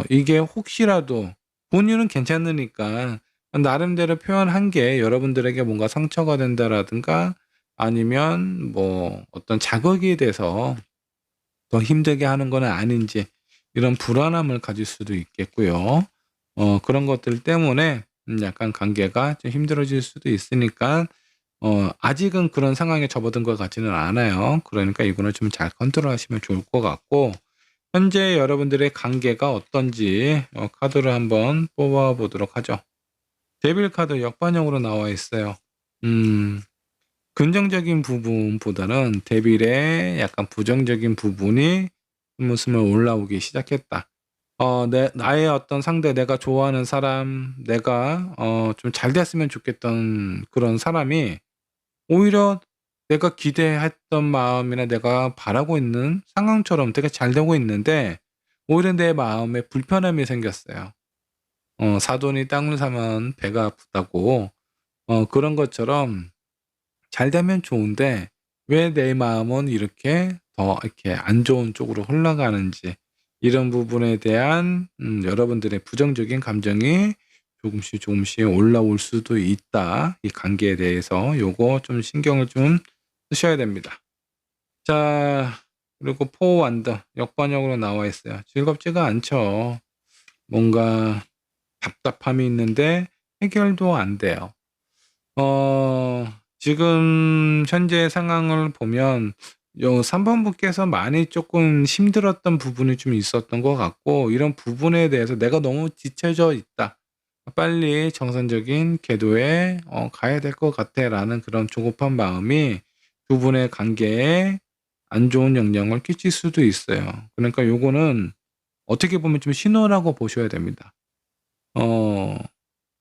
이게 혹시라도 본인은 괜찮으니까 나름대로 표현한 게 여러분들에게 뭔가 상처가 된다라든가 아니면 뭐 어떤 자극이 돼서 더 힘들게 하는 건 아닌지 이런 불안함을 가질 수도 있겠고요. 그런 것들 때문에 약간 관계가 좀 힘들어질 수도 있으니까 아직은 그런 상황에 접어든 것 같지는 않아요. 그러니까 이거는 좀 잘 컨트롤하시면 좋을 것 같고, 현재 여러분들의 관계가 어떤지 카드를 한번 뽑아보도록 하죠. 데빌 카드 역반영으로 나와 있어요. 긍정적인 부분보다는 데빌의 약간 부정적인 부분이 스물스물 올라오기 시작했다. 나의 어떤 상대, 내가 좋아하는 사람, 내가 좀 잘 됐으면 좋겠던 그런 사람이 오히려 내가 기대했던 마음이나 내가 바라고 있는 상황처럼 되게 잘 되고 있는데 오히려 내 마음에 불편함이 생겼어요. 사돈이 땅을 사면 배가 아프다고 그런 것처럼 잘 되면 좋은데 왜 내 마음은 이렇게 더 이렇게 안 좋은 쪽으로 흘러가는지 이런 부분에 대한 여러분들의 부정적인 감정이 조금씩 올라올 수도 있다. 이 관계에 대해서 요거 좀 신경을 좀 쓰셔야 됩니다. 자, 그리고 포완더 역반역으로 나와 있어요. 즐겁지가 않죠. 뭔가 답답함이 있는데 해결도 안 돼요. 지금 현재 상황을 보면 요 3번 분께서 많이 조금 힘들었던 부분이 좀 있었던 것 같고 이런 부분에 대해서 '내가 너무 뒤처져 있다. 빨리 정상적인 궤도에 가야 될 것 같아.'라는 그런 조급한 마음이 두 분의 관계에 안 좋은 영향을 끼칠 수도 있어요. 그러니까 요거는 어떻게 보면 좀 신호라고 보셔야 됩니다. 어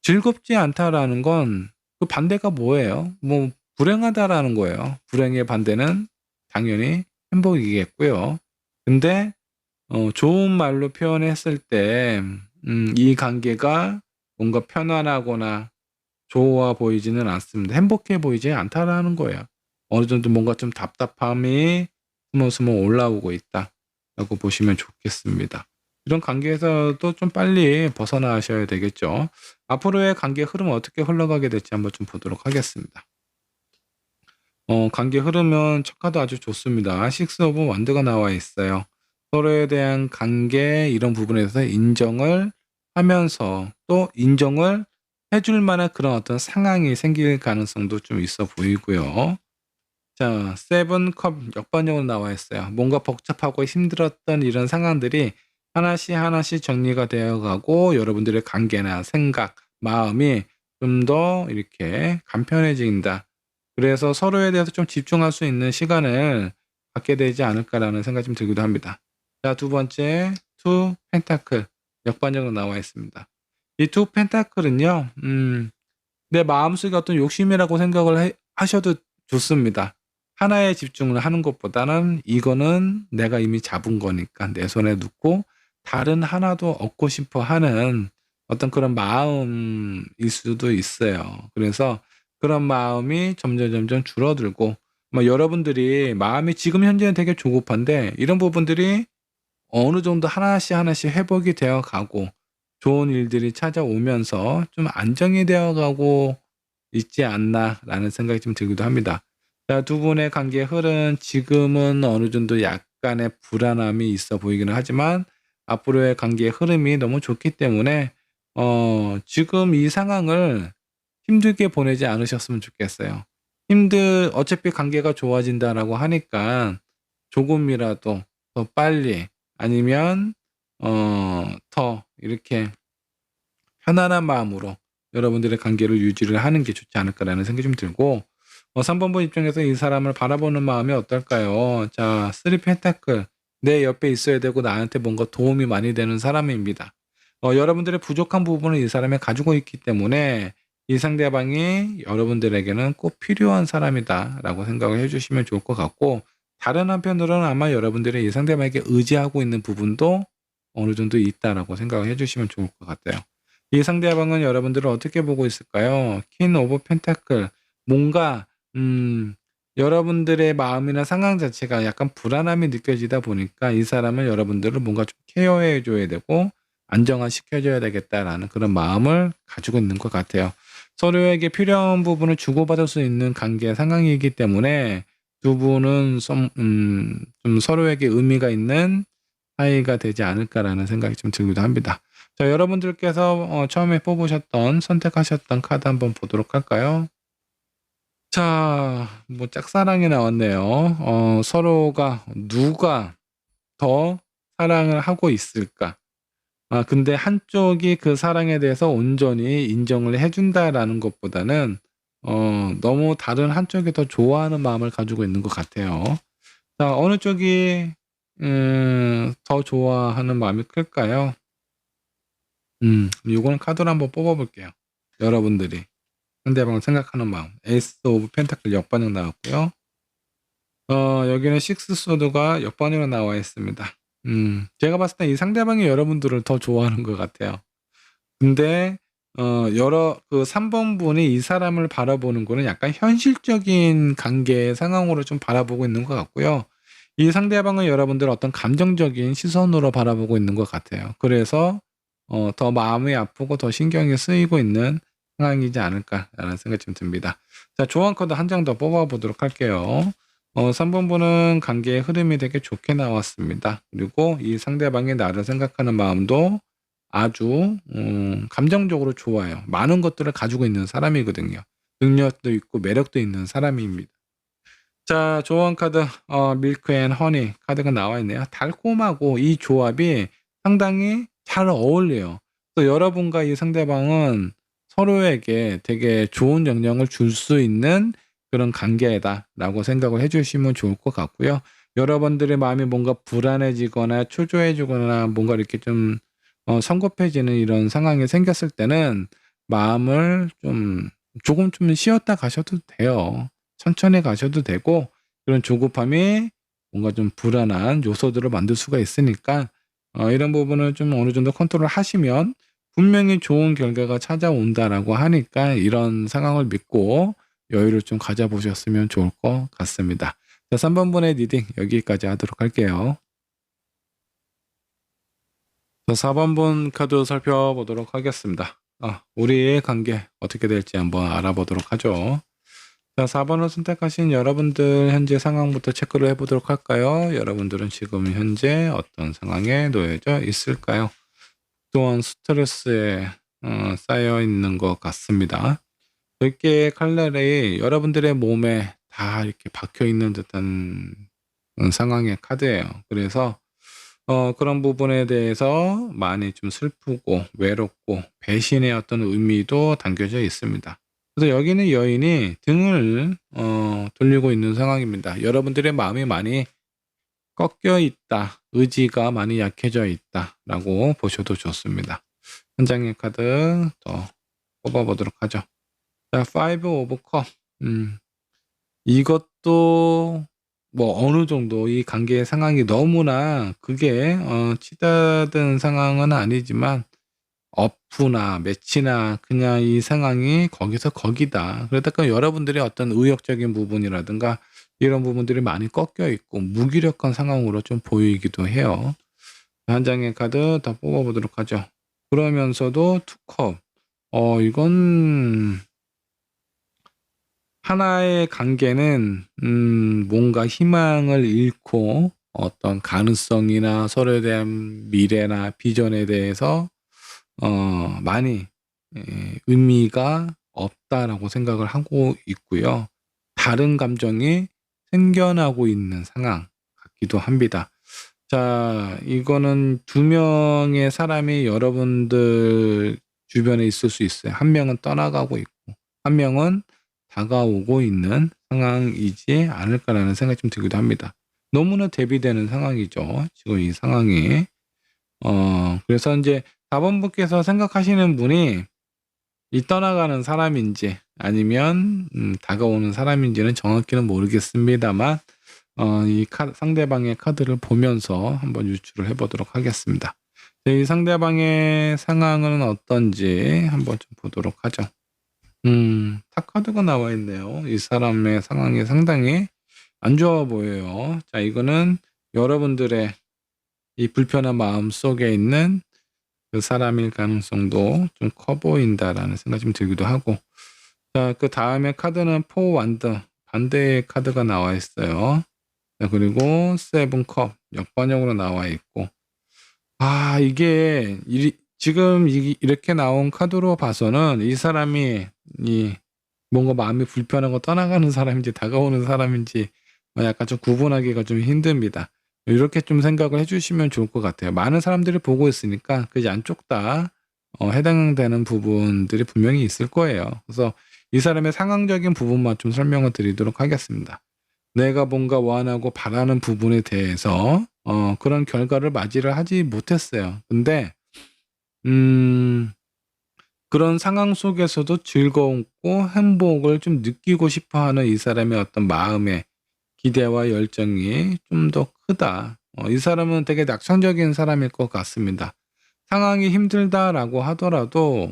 즐겁지 않다라는 건 그 반대가 뭐예요? 뭐 불행하다라는 거예요. 불행의 반대는 당연히 행복이겠고요. 근데 좋은 말로 표현했을 때 이 관계가 뭔가 편안하거나 좋아 보이지는 않습니다. 행복해 보이지 않다라는 거예요. 어느 정도 뭔가 좀 답답함이 스물스물 올라오고 있다라고 보시면 좋겠습니다. 이런 관계에서도 좀 빨리 벗어나셔야 되겠죠. 앞으로의 관계 흐름은 어떻게 흘러가게 될지 한번 좀 보도록 하겠습니다. 관계 흐름은 첫 카드 아주 좋습니다. 식스 오브 완드가 나와 있어요. 서로에 대한 관계 이런 부분에 대해서 인정을 하면서 또 인정을 해줄 만한 그런 어떤 상황이 생길 가능성도 좀 있어 보이고요. 자, 세븐 컵 역반영으로 나와 있어요. 뭔가 복잡하고 힘들었던 이런 상황들이 하나씩 정리가 되어 가고 여러분들의 관계나 생각, 마음이 좀 더 이렇게 간편해진다. 그래서 서로에 대해서 좀 집중할 수 있는 시간을 갖게 되지 않을까라는 생각이 좀 들기도 합니다. 자, 두 번째 투 펜타클 역반영으로 나와 있습니다. 이 투 펜타클은요. 내 마음속에 어떤 욕심이라고 생각을 하셔도 좋습니다. 하나에 집중을 하는 것보다는 이거는 내가 이미 잡은 거니까 내 손에 넣고 다른 하나도 얻고 싶어 하는 어떤 그런 마음일 수도 있어요. 그래서 그런 마음이 점점 줄어들고 뭐 여러분들이 마음이 지금 현재는 되게 조급한데 이런 부분들이 어느 정도 하나씩 회복이 되어 가고 좋은 일들이 찾아오면서 좀 안정이 되어 가고 있지 않나라는 생각이 좀 들기도 합니다. 자, 두 분의 관계 흐름 지금은 어느 정도 약간의 불안함이 있어 보이기는 하지만 앞으로의 관계의 흐름이 너무 좋기 때문에 지금 이 상황을 힘들게 보내지 않으셨으면 좋겠어요. 어차피 관계가 좋아진다라고 하니까 조금이라도 더 빨리 아니면 더 이렇게 편안한 마음으로 여러분들의 관계를 유지를 하는 게 좋지 않을까라는 생각이 좀 들고 3번 분 입장에서 이 사람을 바라보는 마음이 어떨까요? 자, 3 펜타클 내 옆에 있어야 되고 나한테 뭔가 도움이 많이 되는 사람입니다. 여러분들의 부족한 부분을 이 사람이 가지고 있기 때문에 이 상대방이 여러분들에게는 꼭 필요한 사람이다라고 생각을 해주시면 좋을 것 같고 다른 한편으로는 아마 여러분들이 이 상대방에게 의지하고 있는 부분도 어느 정도 있다라고 생각을 해주시면 좋을 것 같아요. 이 상대방은 여러분들을 어떻게 보고 있을까요? 퀸 오브 펜타클 뭔가 여러분들의 마음이나 상황 자체가 약간 불안함이 느껴지다 보니까 이 사람은 여러분들을 뭔가 좀 케어해 줘야 되고 안정화시켜 줘야 되겠다라는 그런 마음을 가지고 있는 것 같아요. 서로에게 필요한 부분을 주고받을 수 있는 관계 상황이기 때문에 두 분은 좀 서로에게 의미가 있는 사이가 되지 않을까라는 생각이 좀 들기도 합니다. 자, 여러분들께서 처음에 뽑으셨던 선택하셨던 카드 한번 보도록 할까요? 자, 뭐 짝사랑이 나왔네요. 서로가 누가 더 사랑을 하고 있을까? 근데 한쪽이 그 사랑에 대해서 온전히 인정을 해 준다라는 것보다는 너무 다른 한쪽이 더 좋아하는 마음을 가지고 있는 것 같아요. 자, 어느 쪽이 더 좋아하는 마음이 클까요? 요거는 카드를 한번 뽑아 볼게요. 여러분들이 상대방을 생각하는 마음. 에이스 오브 펜타클 역반응 나왔고요. 여기는 식스 소드가 옆번으로 나와 있습니다. 제가 봤을 때 이 상대방이 여러분들을 더 좋아하는 것 같아요. 근데 여러 그 3번 분이 이 사람을 바라보는 거는 약간 현실적인 관계의 상황으로 좀 바라보고 있는 것 같고요. 이 상대방은 여러분들 어떤 감정적인 시선으로 바라보고 있는 것 같아요. 그래서 더 마음이 아프고 더 신경이 쓰이고 있는 상황이지 않을까라는 생각이 좀 듭니다. 자, 조언 카드 한 장 더 뽑아보도록 할게요. 3번 분은 관계의 흐름이 되게 좋게 나왔습니다. 그리고 이 상대방이 나를 생각하는 마음도 아주 감정적으로 좋아요. 많은 것들을 가지고 있는 사람이거든요. 능력도 있고 매력도 있는 사람입니다. 자, 조언 카드 밀크 앤 허니 카드가 나와 있네요. 달콤하고 이 조합이 상당히 잘 어울려요. 또 여러분과 이 상대방은 서로에게 되게 좋은 영향을 줄 수 있는 그런 관계다라고 생각을 해주시면 좋을 것 같고요. 여러분들의 마음이 뭔가 불안해지거나 초조해지거나 뭔가 이렇게 좀 성급해지는 이런 상황이 생겼을 때는 마음을 조금 좀 쉬었다 가셔도 돼요. 천천히 가셔도 되고 그런 조급함이 뭔가 좀 불안한 요소들을 만들 수가 있으니까 이런 부분을 좀 어느 정도 컨트롤 하시면 분명히 좋은 결과가 찾아온다라고 하니까 이런 상황을 믿고 여유를 좀 가져보셨으면 좋을 것 같습니다. 자, 3번 분의 리딩 여기까지 하도록 할게요. 자, 4번 분 카드 살펴보도록 하겠습니다. 우리의 관계 어떻게 될지 한번 알아보도록 하죠. 자, 4번을 선택하신 여러분들 현재 상황부터 체크를 해보도록 할까요? 여러분들은 지금 현재 어떤 상황에 놓여져 있을까요? 또한 스트레스에 쌓여 있는 것 같습니다. 10개의 칼날이 여러분들의 몸에 다 이렇게 박혀 있는 듯한 상황의 카드예요. 그래서 그런 부분에 대해서 많이 좀 슬프고 외롭고 배신의 어떤 의미도 담겨져 있습니다. 그래서 여기는 여인이 등을 돌리고 있는 상황입니다. 여러분들의 마음이 많이 꺾여 있다. 의지가 많이 약해져 있다라고 보셔도 좋습니다. 한 장의 카드 더 뽑아보도록 하죠. 자, 5 오브 컵. 이것도 뭐 어느 정도 이 관계의 상황이 너무나 그게 치닫은 상황은 아니지만 어프나 매치나 그냥 이 상황이 거기서 거기다. 그러다가 여러분들의 어떤 의욕적인 부분이라든가 이런 부분들이 많이 꺾여 있고 무기력한 상황으로 좀 보이기도 해요. 한 장의 카드 더 뽑아보도록 하죠. 그러면서도 투컵. 이건 하나의 관계는 뭔가 희망을 잃고 어떤 가능성이나 서로에 대한 미래나 비전에 대해서 많이 의미가 없다라고 생각을 하고 있고요. 다른 감정이 생겨나고 있는 상황 같기도 합니다. 자, 이거는 두 명의 사람이 여러분들 주변에 있을 수 있어요. 한 명은 떠나가고 있고 한 명은 다가오고 있는 상황이지 않을까라는 생각이 좀 들기도 합니다. 너무나 대비되는 상황이죠. 지금 이 상황이. 그래서 이제 4번 분께서 생각하시는 분이 이 떠나가는 사람인지 아니면 다가오는 사람인지는 정확히는 모르겠습니다만 이 상대방의 카드를 보면서 한번 유추를 해보도록 하겠습니다. 이 상대방의 상황은 어떤지 한번 좀 보도록 하죠. 탑카드가 나와 있네요. 이 사람의 상황이 상당히 안 좋아 보여요. 자, 이거는 여러분들의 이 불편한 마음 속에 있는 그 사람일 가능성도 좀 커 보인다라는 생각이 좀 들기도 하고. 자, 그 다음에 카드는 포 완드 반대의 카드가 나와 있어요. 자, 그리고 세븐컵 역반영으로 나와 있고. 이게 지금 이렇게 나온 카드로 봐서는 이 사람이 뭔가 마음이 불편하고 떠나가는 사람인지 다가오는 사람인지 약간 좀 구분하기가 좀 힘듭니다. 이렇게 좀 생각을 해주시면 좋을 것 같아요. 많은 사람들이 보고 있으니까 그 양쪽 다 해당되는 부분들이 분명히 있을 거예요. 그래서 이 사람의 상황적인 부분만 좀 설명을 드리도록 하겠습니다. 내가 뭔가 원하고 바라는 부분에 대해서 그런 결과를 맞이를 하지 못했어요. 근데 그런 상황 속에서도 즐거웠고 행복을 좀 느끼고 싶어 하는 이 사람의 어떤 마음의 기대와 열정이 좀 더 크다. 이 사람은 되게 낙천적인 사람일 것 같습니다. 상황이 힘들다라고 하더라도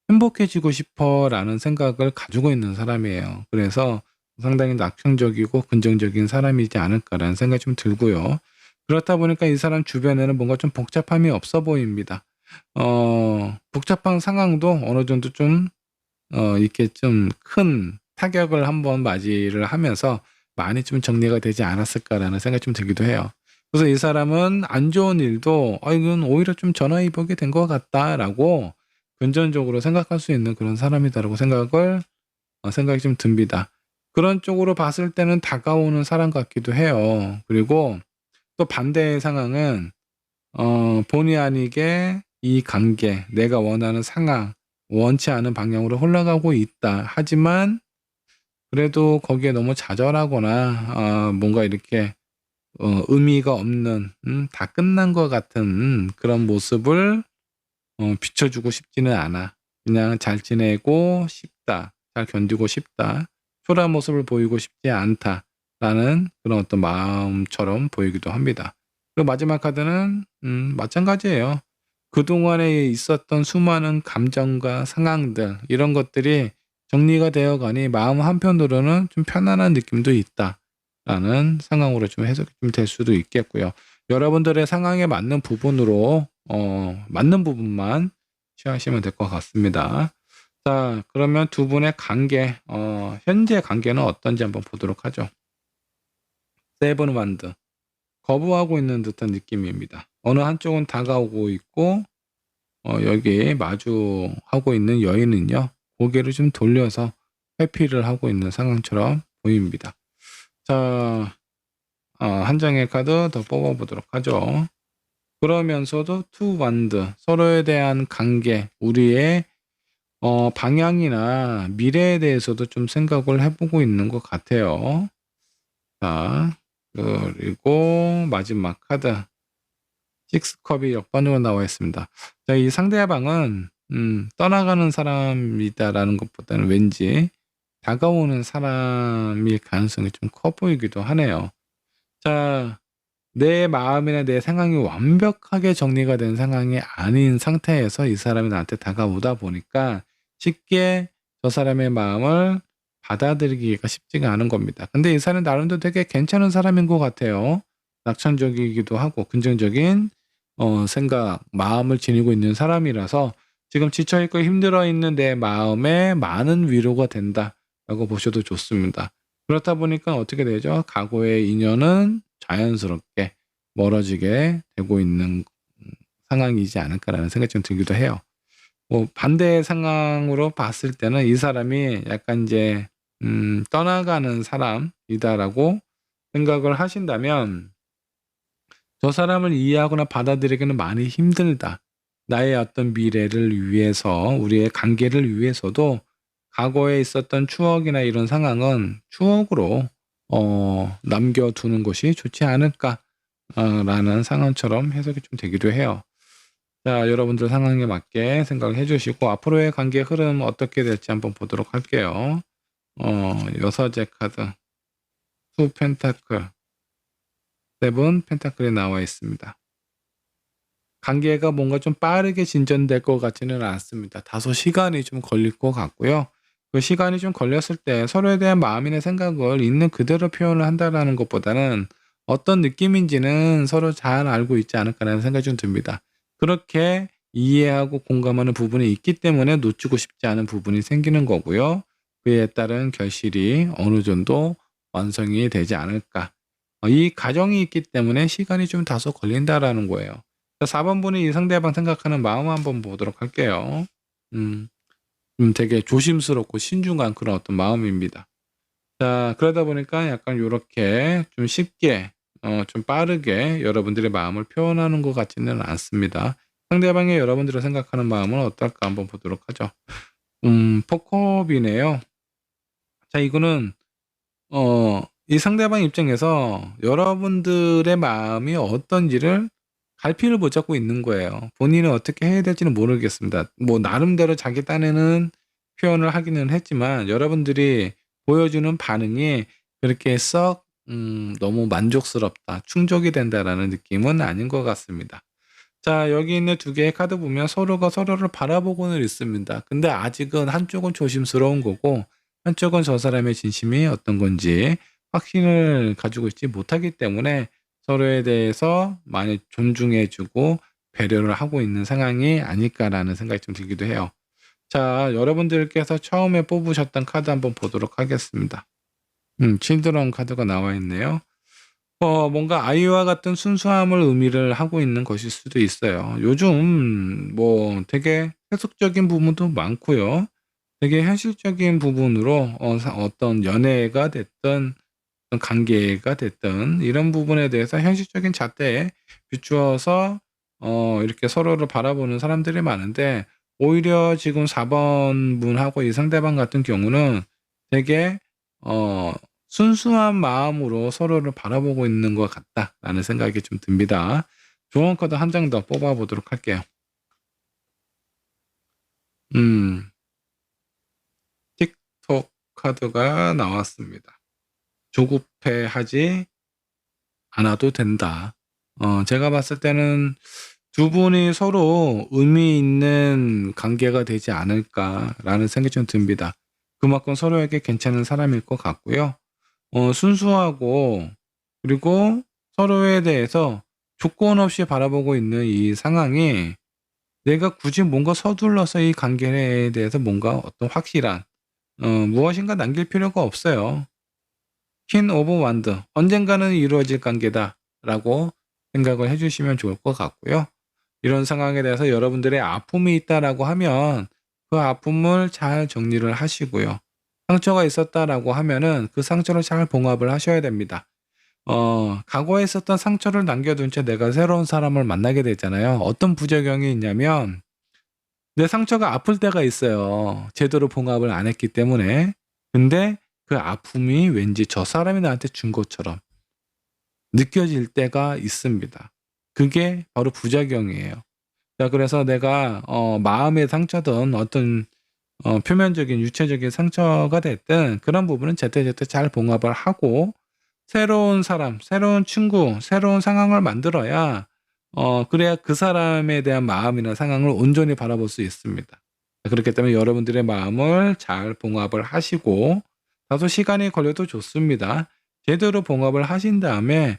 행복해지고 싶어라는 생각을 가지고 있는 사람이에요. 그래서 상당히 낙천적이고 긍정적인 사람이지 않을까라는 생각이 좀 들고요. 그렇다 보니까 이 사람 주변에는 뭔가 좀 복잡함이 없어 보입니다. 복잡한 상황도 어느 정도 좀 이렇게 좀 큰 타격을 한번 맞이를 하면서 많이 좀 정리가 되지 않았을까라는 생각이 좀 들기도 해요. 그래서 이 사람은 안 좋은 일도 이건 오히려 좀 전화위복이 된 것 같다라고 긍정적으로 생각할 수 있는 그런 사람이다라고 생각이 좀 듭니다. 그런 쪽으로 봤을 때는 다가오는 사람 같기도 해요. 그리고 또 반대의 상황은 본의 아니게 이 관계, 내가 원하는 상황, 원치 않은 방향으로 흘러가고 있다. 하지만 그래도 거기에 너무 좌절하거나 뭔가 이렇게 의미가 없는 다 끝난 것 같은 그런 모습을 비춰주고 싶지는 않아. 그냥 잘 지내고 싶다. 잘 견디고 싶다. 초라한 모습을 보이고 싶지 않다라는 그런 어떤 마음처럼 보이기도 합니다. 그리고 마지막 카드는 마찬가지예요. 그동안에 있었던 수많은 감정과 상황들 이런 것들이 정리가 되어 가니 마음 한편으로는 좀 편안한 느낌도 있다라는 상황으로 좀 해석이 좀 될 수도 있겠고요. 여러분들의 상황에 맞는 부분으로 맞는 부분만 취하시면 될 것 같습니다. 자, 그러면 두 분의 관계, 현재 관계는 어떤지 한번 보도록 하죠. 세븐 완드. 거부하고 있는 듯한 느낌입니다. 어느 한쪽은 다가오고 있고, 여기 마주하고 있는 여인은요, 고개를 좀 돌려서 회피를 하고 있는 상황처럼 보입니다. 자, 한 장의 카드 더 뽑아보도록 하죠. 그러면서도 투 완드, 서로에 대한 관계, 우리의 방향이나 미래에 대해서도 좀 생각을 해보고 있는 것 같아요. 자, 그리고 마지막 카드. 식스컵이 역반으로 나와 있습니다. 자, 이 상대방은 떠나가는 사람이다라는 것보다는 왠지 다가오는 사람일 가능성이 좀 커 보이기도 하네요. 자, 내 마음이나 내 상황이 완벽하게 정리가 된 상황이 아닌 상태에서 이 사람이 나한테 다가오다 보니까 쉽게 저 사람의 마음을 받아들이기가 쉽지가 않은 겁니다. 근데 이 사람은 나름대로 되게 괜찮은 사람인 것 같아요. 낙천적이기도 하고 긍정적인 생각, 마음을 지니고 있는 사람이라서 지금 지쳐있고 힘들어있는 내 마음에 많은 위로가 된다라고 보셔도 좋습니다. 그렇다 보니까 어떻게 되죠? 과거의 인연은 자연스럽게 멀어지게 되고 있는 상황이지 않을까라는 생각이 좀 들기도 해요. 뭐 반대의 상황으로 봤을 때는 이 사람이 약간 이제 떠나가는 사람이다라고 생각을 하신다면 저 사람을 이해하거나 받아들이기는 많이 힘들다. 나의 어떤 미래를 위해서, 우리의 관계를 위해서도 과거에 있었던 추억이나 이런 상황은 추억으로 남겨두는 것이 좋지 않을까 라는 상황처럼 해석이 좀 되기도 해요. 자, 여러분들 상황에 맞게 생각을 해주시고 앞으로의 관계 흐름 어떻게 될지 한번 보도록 할게요. 여섯의 카드, 투 펜타클, 세븐 펜타클이 나와 있습니다. 관계가 뭔가 좀 빠르게 진전될 것 같지는 않습니다. 다소 시간이 좀 걸릴 것 같고요. 그 시간이 좀 걸렸을 때 서로에 대한 마음이나 생각을 있는 그대로 표현을 한다라는 것보다는 어떤 느낌인지는 서로 잘 알고 있지 않을까라는 생각이 좀 듭니다. 그렇게 이해하고 공감하는 부분이 있기 때문에 놓치고 싶지 않은 부분이 생기는 거고요. 그에 따른 결실이 어느 정도 완성이 되지 않을까. 이 과정이 있기 때문에 시간이 좀 다소 걸린다라는 거예요. 4번 분이 이 상대방 생각하는 마음 한번 보도록 할게요. 되게 조심스럽고 신중한 그런 어떤 마음입니다. 자, 그러다 보니까 약간 요렇게 좀 쉽게, 좀 빠르게 여러분들의 마음을 표현하는 것 같지는 않습니다. 상대방의 여러분들이 생각하는 마음은 어떨까 한번 보도록 하죠. 포컵이네요. 자, 이거는, 이 상대방 입장에서 여러분들의 마음이 어떤지를 갈피를 못 잡고 있는 거예요. 본인은 어떻게 해야 될지는 모르겠습니다. 뭐 나름대로 자기 딴에는 표현을 하기는 했지만 여러분들이 보여주는 반응이 그렇게 썩 너무 만족스럽다, 충족이 된다라는 느낌은 아닌 것 같습니다. 자, 여기 있는 두 개의 카드 보면 서로가 서로를 바라보고는 있습니다. 근데 아직은 한쪽은 조심스러운 거고, 한쪽은 저 사람의 진심이 어떤 건지 확신을 가지고 있지 못하기 때문에 서로에 대해서 많이 존중해주고 배려를 하고 있는 상황이 아닐까라는 생각이 좀 들기도 해요. 자, 여러분들께서 처음에 뽑으셨던 카드 한번 보도록 하겠습니다. 칠드런 카드가 나와 있네요. 뭔가 아이와 같은 순수함을 의미를 하고 있는 것일 수도 있어요. 요즘 뭐 되게 해석적인 부분도 많고요. 되게 현실적인 부분으로 어떤 연애가 됐든 어떤 관계가 됐든 이런 부분에 대해서 현실적인 잣대에 비추어서 이렇게 서로를 바라보는 사람들이 많은데, 오히려 지금 4번 분하고 이 상대방 같은 경우는 되게 순수한 마음으로 서로를 바라보고 있는 것 같다라는 생각이 좀 듭니다. 좋은 카드 한 장 더 뽑아보도록 할게요. 틱톡 카드가 나왔습니다. 조급해하지 않아도 된다. 제가 봤을 때는 두 분이 서로 의미 있는 관계가 되지 않을까라는 생각이 좀 듭니다. 그만큼 서로에게 괜찮은 사람일 것 같고요. 순수하고, 그리고 서로에 대해서 조건 없이 바라보고 있는 이 상황이, 내가 굳이 뭔가 서둘러서 이 관계에 대해서 뭔가 어떤 확실한 무엇인가 남길 필요가 없어요. 퀸 오브 완드, 언젠가는 이루어질 관계다라고 생각을 해주시면 좋을 것 같고요. 이런 상황에 대해서 여러분들의 아픔이 있다라고 하면 그 아픔을 잘 정리를 하시고요. 상처가 있었다라고 하면은 그 상처를 잘 봉합을 하셔야 됩니다. 과거에 있었던 상처를 남겨둔 채 내가 새로운 사람을 만나게 되잖아요. 어떤 부작용이 있냐면, 내 상처가 아플 때가 있어요. 제대로 봉합을 안 했기 때문에. 근데 그 아픔이 왠지 저 사람이 나한테 준 것처럼 느껴질 때가 있습니다. 그게 바로 부작용이에요. 자, 그래서 내가 마음의 상처든 어떤 표면적인 유체적인 상처가 됐든 그런 부분은 제때제때 잘 봉합을 하고, 새로운 사람, 새로운 친구, 새로운 상황을 만들어야 그래야 그 사람에 대한 마음이나 상황을 온전히 바라볼 수 있습니다. 그렇기 때문에 여러분들의 마음을 잘 봉합을 하시고, 다소 시간이 걸려도 좋습니다. 제대로 봉합을 하신 다음에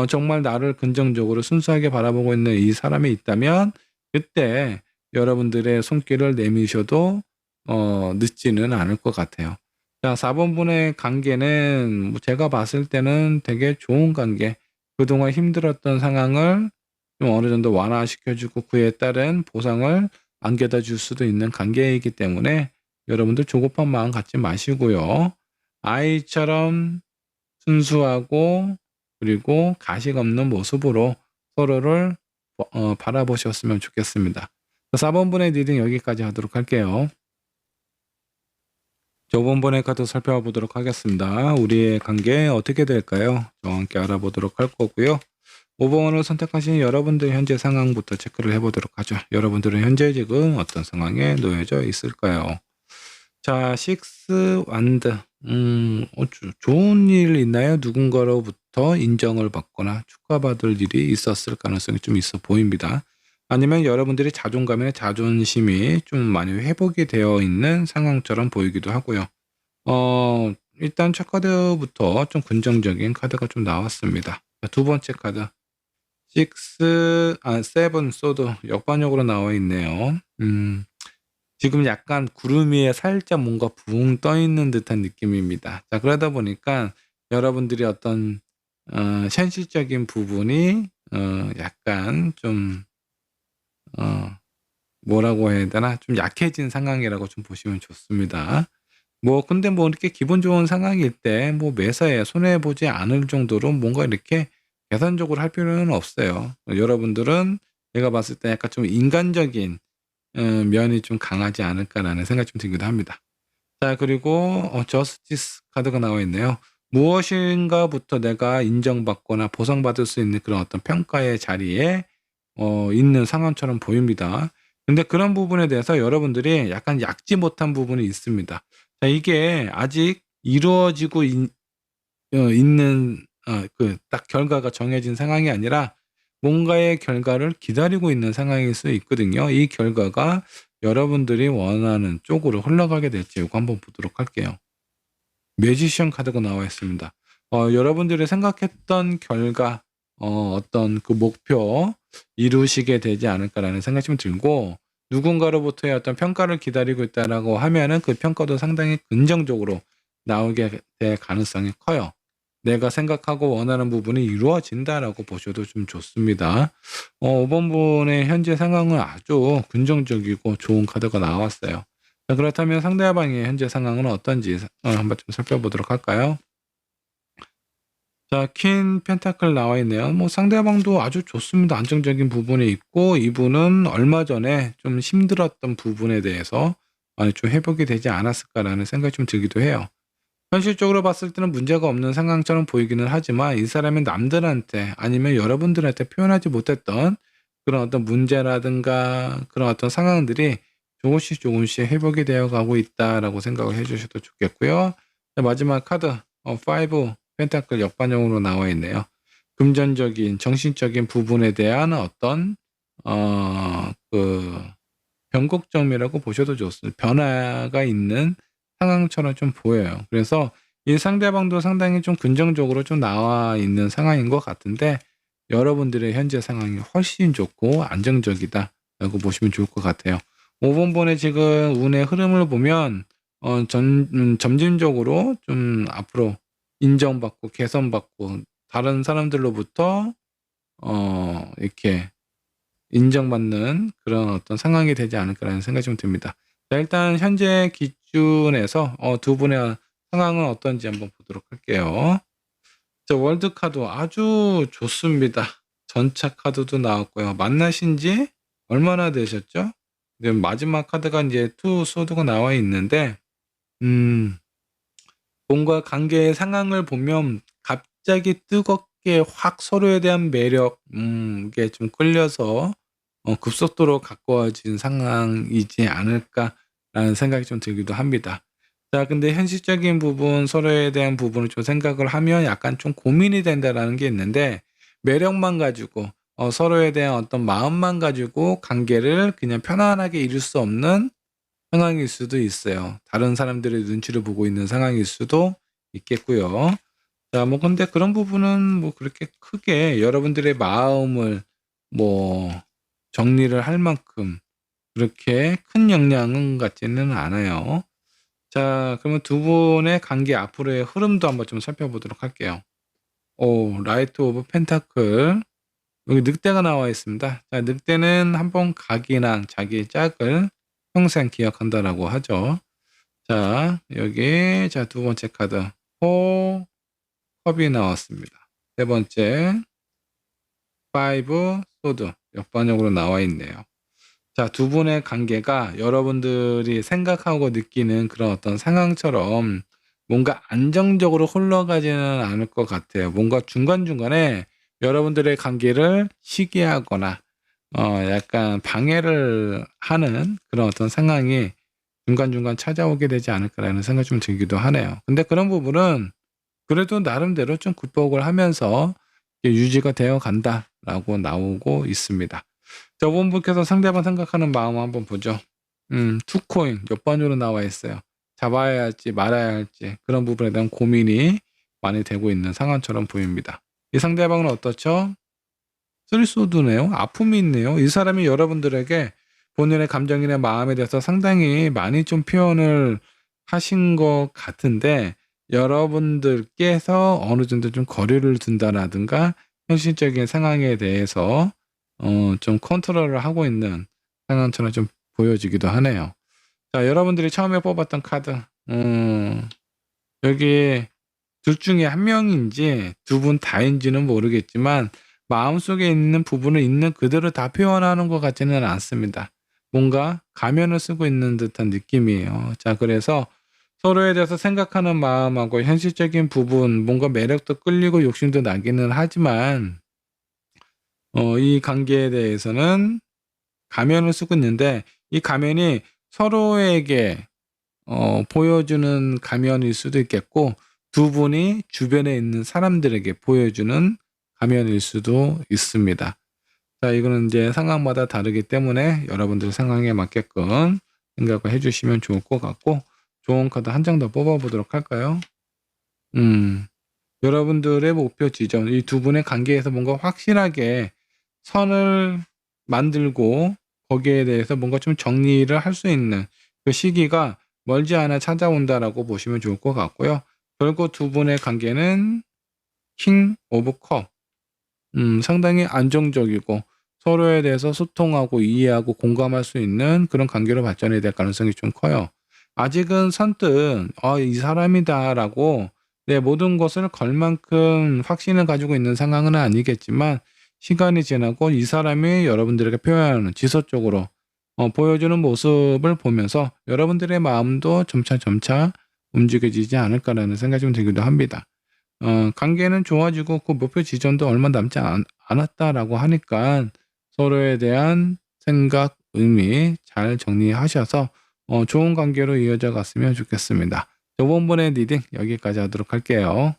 정말 나를 긍정적으로 순수하게 바라보고 있는 이 사람이 있다면, 그때 여러분들의 손길을 내미셔도 늦지는 않을 것 같아요. 자, 4번 분의 관계는 뭐 제가 봤을 때는 되게 좋은 관계, 그동안 힘들었던 상황을 좀 어느 정도 완화시켜주고 그에 따른 보상을 안겨다 줄 수도 있는 관계이기 때문에 여러분들 조급한 마음 갖지 마시고요. 아이처럼 순수하고, 그리고 가식 없는 모습으로 서로를 바라보셨으면 좋겠습니다. 4번 분의 리딩 여기까지 하도록 할게요. 저번번의 카드 살펴보도록 하겠습니다. 우리의 관계 어떻게 될까요? 저와 함께 알아보도록 할 거고요. 5번을 선택하신 여러분들 현재 상황부터 체크를 해보도록 하죠. 여러분들은 현재 지금 어떤 상황에 놓여져 있을까요? 자, 식스 완드. 좋은 일 있나요? 누군가로부터 인정을 받거나 축하받을 일이 있었을 가능성이 좀 있어 보입니다. 아니면 여러분들이 자존감이나 자존심이 좀 많이 회복이 되어 있는 상황처럼 보이기도 하고요. 일단 첫 카드부터 좀 긍정적인 카드가 좀 나왔습니다. 두 번째 카드. 7 소드 역반역으로 나와 있네요. 지금 약간 구름 위에 살짝 뭔가 붕 떠 있는 듯한 느낌입니다. 자, 그러다 보니까 여러분들이 어떤 현실적인 부분이 약간 좀 뭐라고 해야 되나, 좀 약해진 상황이라고 좀 보시면 좋습니다. 근데 이렇게 기분 좋은 상황일 때 매사에 손해 보지 않을 정도로 뭔가 이렇게 계산적으로 할 필요는 없어요. 여러분들은 제가 봤을 때 약간 좀 인간적인 면이 좀 강하지 않을까라는 생각이 좀 들기도 합니다. 자, 그리고 저스티스 카드가 나와 있네요. 무엇인가부터 내가 인정받거나 보상받을 수 있는 그런 어떤 평가의 자리에 있는 상황처럼 보입니다. 근데 그런 부분에 대해서 여러분들이 약간 얕지 못한 부분이 있습니다. 자, 이게 아직 이루어지고 있는 그 딱 결과가 정해진 상황이 아니라 뭔가의 결과를 기다리고 있는 상황일 수 있거든요. 이 결과가 여러분들이 원하는 쪽으로 흘러가게 될지 이거 한번 보도록 할게요. 매지션 카드가 나와 있습니다. 여러분들이 생각했던 결과, 어떤 그 목표 이루시게 되지 않을까라는 생각이 좀 들고, 누군가로부터의 어떤 평가를 기다리고 있다라고 하면은 그 평가도 상당히 긍정적으로 나오게 될 가능성이 커요. 내가 생각하고 원하는 부분이 이루어진다라고 보셔도 좀 좋습니다. 5번 분의 현재 상황은 아주 긍정적이고 좋은 카드가 나왔어요. 자, 그렇다면 상대방의 현재 상황은 어떤지 한번 좀 살펴보도록 할까요? 자, 퀸 펜타클 나와 있네요. 뭐 상대방도 아주 좋습니다. 안정적인 부분이 있고 이분은 얼마 전에 좀 힘들었던 부분에 대해서 많이 좀 회복이 되지 않았을까라는 생각이 좀 들기도 해요. 현실적으로 봤을 때는 문제가 없는 상황처럼 보이기는 하지만 이 사람은 남들한테 아니면 여러분들한테 표현하지 못했던 그런 어떤 문제라든가 그런 어떤 상황들이 조금씩 회복이 되어 가고 있다라고 생각을 해 주셔도 좋겠고요. 자, 마지막 카드 5 펜타클 역반영으로 나와 있네요. 금전적인 정신적인 부분에 대한 어떤 그 변곡점이라고 보셔도 좋습니다. 변화가 있는 상황처럼 좀 보여요. 그래서 이 상대방도 상당히 좀 긍정적으로 좀 나와 있는 상황인 것 같은데 여러분들의 현재 상황이 훨씬 좋고 안정적이다라고 보시면 좋을 것 같아요. 5번 번의 지금 운의 흐름을 보면 점진적으로 좀 앞으로 인정받고 개선받고 다른 사람들로부터 이렇게 인정받는 그런 어떤 상황이 되지 않을까라는 생각이 좀 듭니다. 자, 일단 현재 기준에서 두 분의 상황은 어떤지 한번 보도록 할게요. 자, 월드 카드 아주 좋습니다. 전차 카드도 나왔고요. 만나신 지 얼마나 되셨죠? 마지막 카드가 이제 투 소드가 나와 있는데 뭔가 관계의 상황을 보면 갑자기 뜨겁게 확 서로에 대한 매력 이게 좀 끌려서 급속도로 가까워진 상황이지 않을까라는 생각이 좀 들기도 합니다. 자, 근데 현실적인 부분, 서로에 대한 부분을 좀 생각을 하면 약간 좀 고민이 된다라는 게 있는데 매력만 가지고 서로에 대한 어떤 마음만 가지고 관계를 그냥 편안하게 이룰 수 없는 상황일 수도 있어요. 다른 사람들의 눈치를 보고 있는 상황일 수도 있겠고요. 자, 뭐 근데 그런 부분은 뭐 그렇게 크게 여러분들의 마음을 뭐 정리를 할 만큼 그렇게 큰 영향은 같지는 않아요. 자, 그러면 두 분의 관계 앞으로의 흐름도 한번 좀 살펴보도록 할게요. 라이트 오브 펜타클. 여기 늑대가 나와 있습니다. 자, 늑대는 한번 각인한 자기의 짝을 평생 기억한다라고 하죠. 자, 여기 자, 두 번째 카드 컵이 나왔습니다. 세 번째 5 소드 역반역으로 나와 있네요. 자, 두 분의 관계가 여러분들이 생각하고 느끼는 그런 어떤 상황처럼 뭔가 안정적으로 흘러가지는 않을 것 같아요. 뭔가 중간중간에 여러분들의 관계를 시기하거나 약간 방해를 하는 그런 어떤 상황이 중간중간 찾아오게 되지 않을까라는 생각이 좀 들기도 하네요. 근데 그런 부분은 그래도 나름대로 좀 극복을 하면서 유지가 되어 간다라고 나오고 있습니다. 저분께서 상대방 생각하는 마음 한번 보죠. 투코인 옆반으로 나와 있어요. 잡아야 할지 말아야 할지 그런 부분에 대한 고민이 많이 되고 있는 상황처럼 보입니다. 이 상대방은 어떻죠? 쓰리소드네요. 아픔이 있네요. 이 사람이 여러분들에게 본인의 감정이나 마음에 대해서 상당히 많이 좀 표현을 하신 것 같은데 여러분들께서 어느 정도 좀 거리를 둔다라든가 현실적인 상황에 대해서 좀 컨트롤을 하고 있는 상황처럼 좀 보여지기도 하네요. 자, 여러분들이 처음에 뽑았던 카드 여기 둘 중에 한 명인지 두 분 다인지는 모르겠지만 마음속에 있는 부분을 있는 그대로 다 표현하는 것 같지는 않습니다. 뭔가 가면을 쓰고 있는 듯한 느낌이에요. 자, 그래서 서로에 대해서 생각하는 마음하고 현실적인 부분, 뭔가 매력도 끌리고 욕심도 나기는 하지만 이 관계에 대해서는 가면을 쓰고 있는데 이 가면이 서로에게 보여주는 가면일 수도 있겠고 두 분이 주변에 있는 사람들에게 보여주는 가면일 수도 있습니다. 자, 이거는 이제 상황마다 다르기 때문에 여러분들 상황에 맞게끔 생각을 해주시면 좋을 것 같고, 좋은 카드 한 장 더 뽑아보도록 할까요? 여러분들의 목표 지점, 이 두 분의 관계에서 뭔가 확실하게 선을 만들고 거기에 대해서 뭔가 좀 정리를 할 수 있는 그 시기가 멀지 않아 찾아온다라고 보시면 좋을 것 같고요. 결국 두 분의 관계는 킹 오브 컵, 상당히 안정적이고 서로에 대해서 소통하고 이해하고 공감할 수 있는 그런 관계로 발전이 될 가능성이 좀 커요. 아직은 선뜻 이 사람이다라고 내 모든 것을 걸 만큼 확신을 가지고 있는 상황은 아니겠지만, 시간이 지나고 이 사람이 여러분들에게 표현하는 지속적으로 보여주는 모습을 보면서 여러분들의 마음도 점차 움직여지지 않을까라는 생각이 좀 들기도 합니다. 관계는 좋아지고 그 목표 지점도 얼마 남지 않았다라고 하니까 서로에 대한 생각, 의미 잘 정리하셔서 좋은 관계로 이어져 갔으면 좋겠습니다. 이번 번의 리딩 여기까지 하도록 할게요.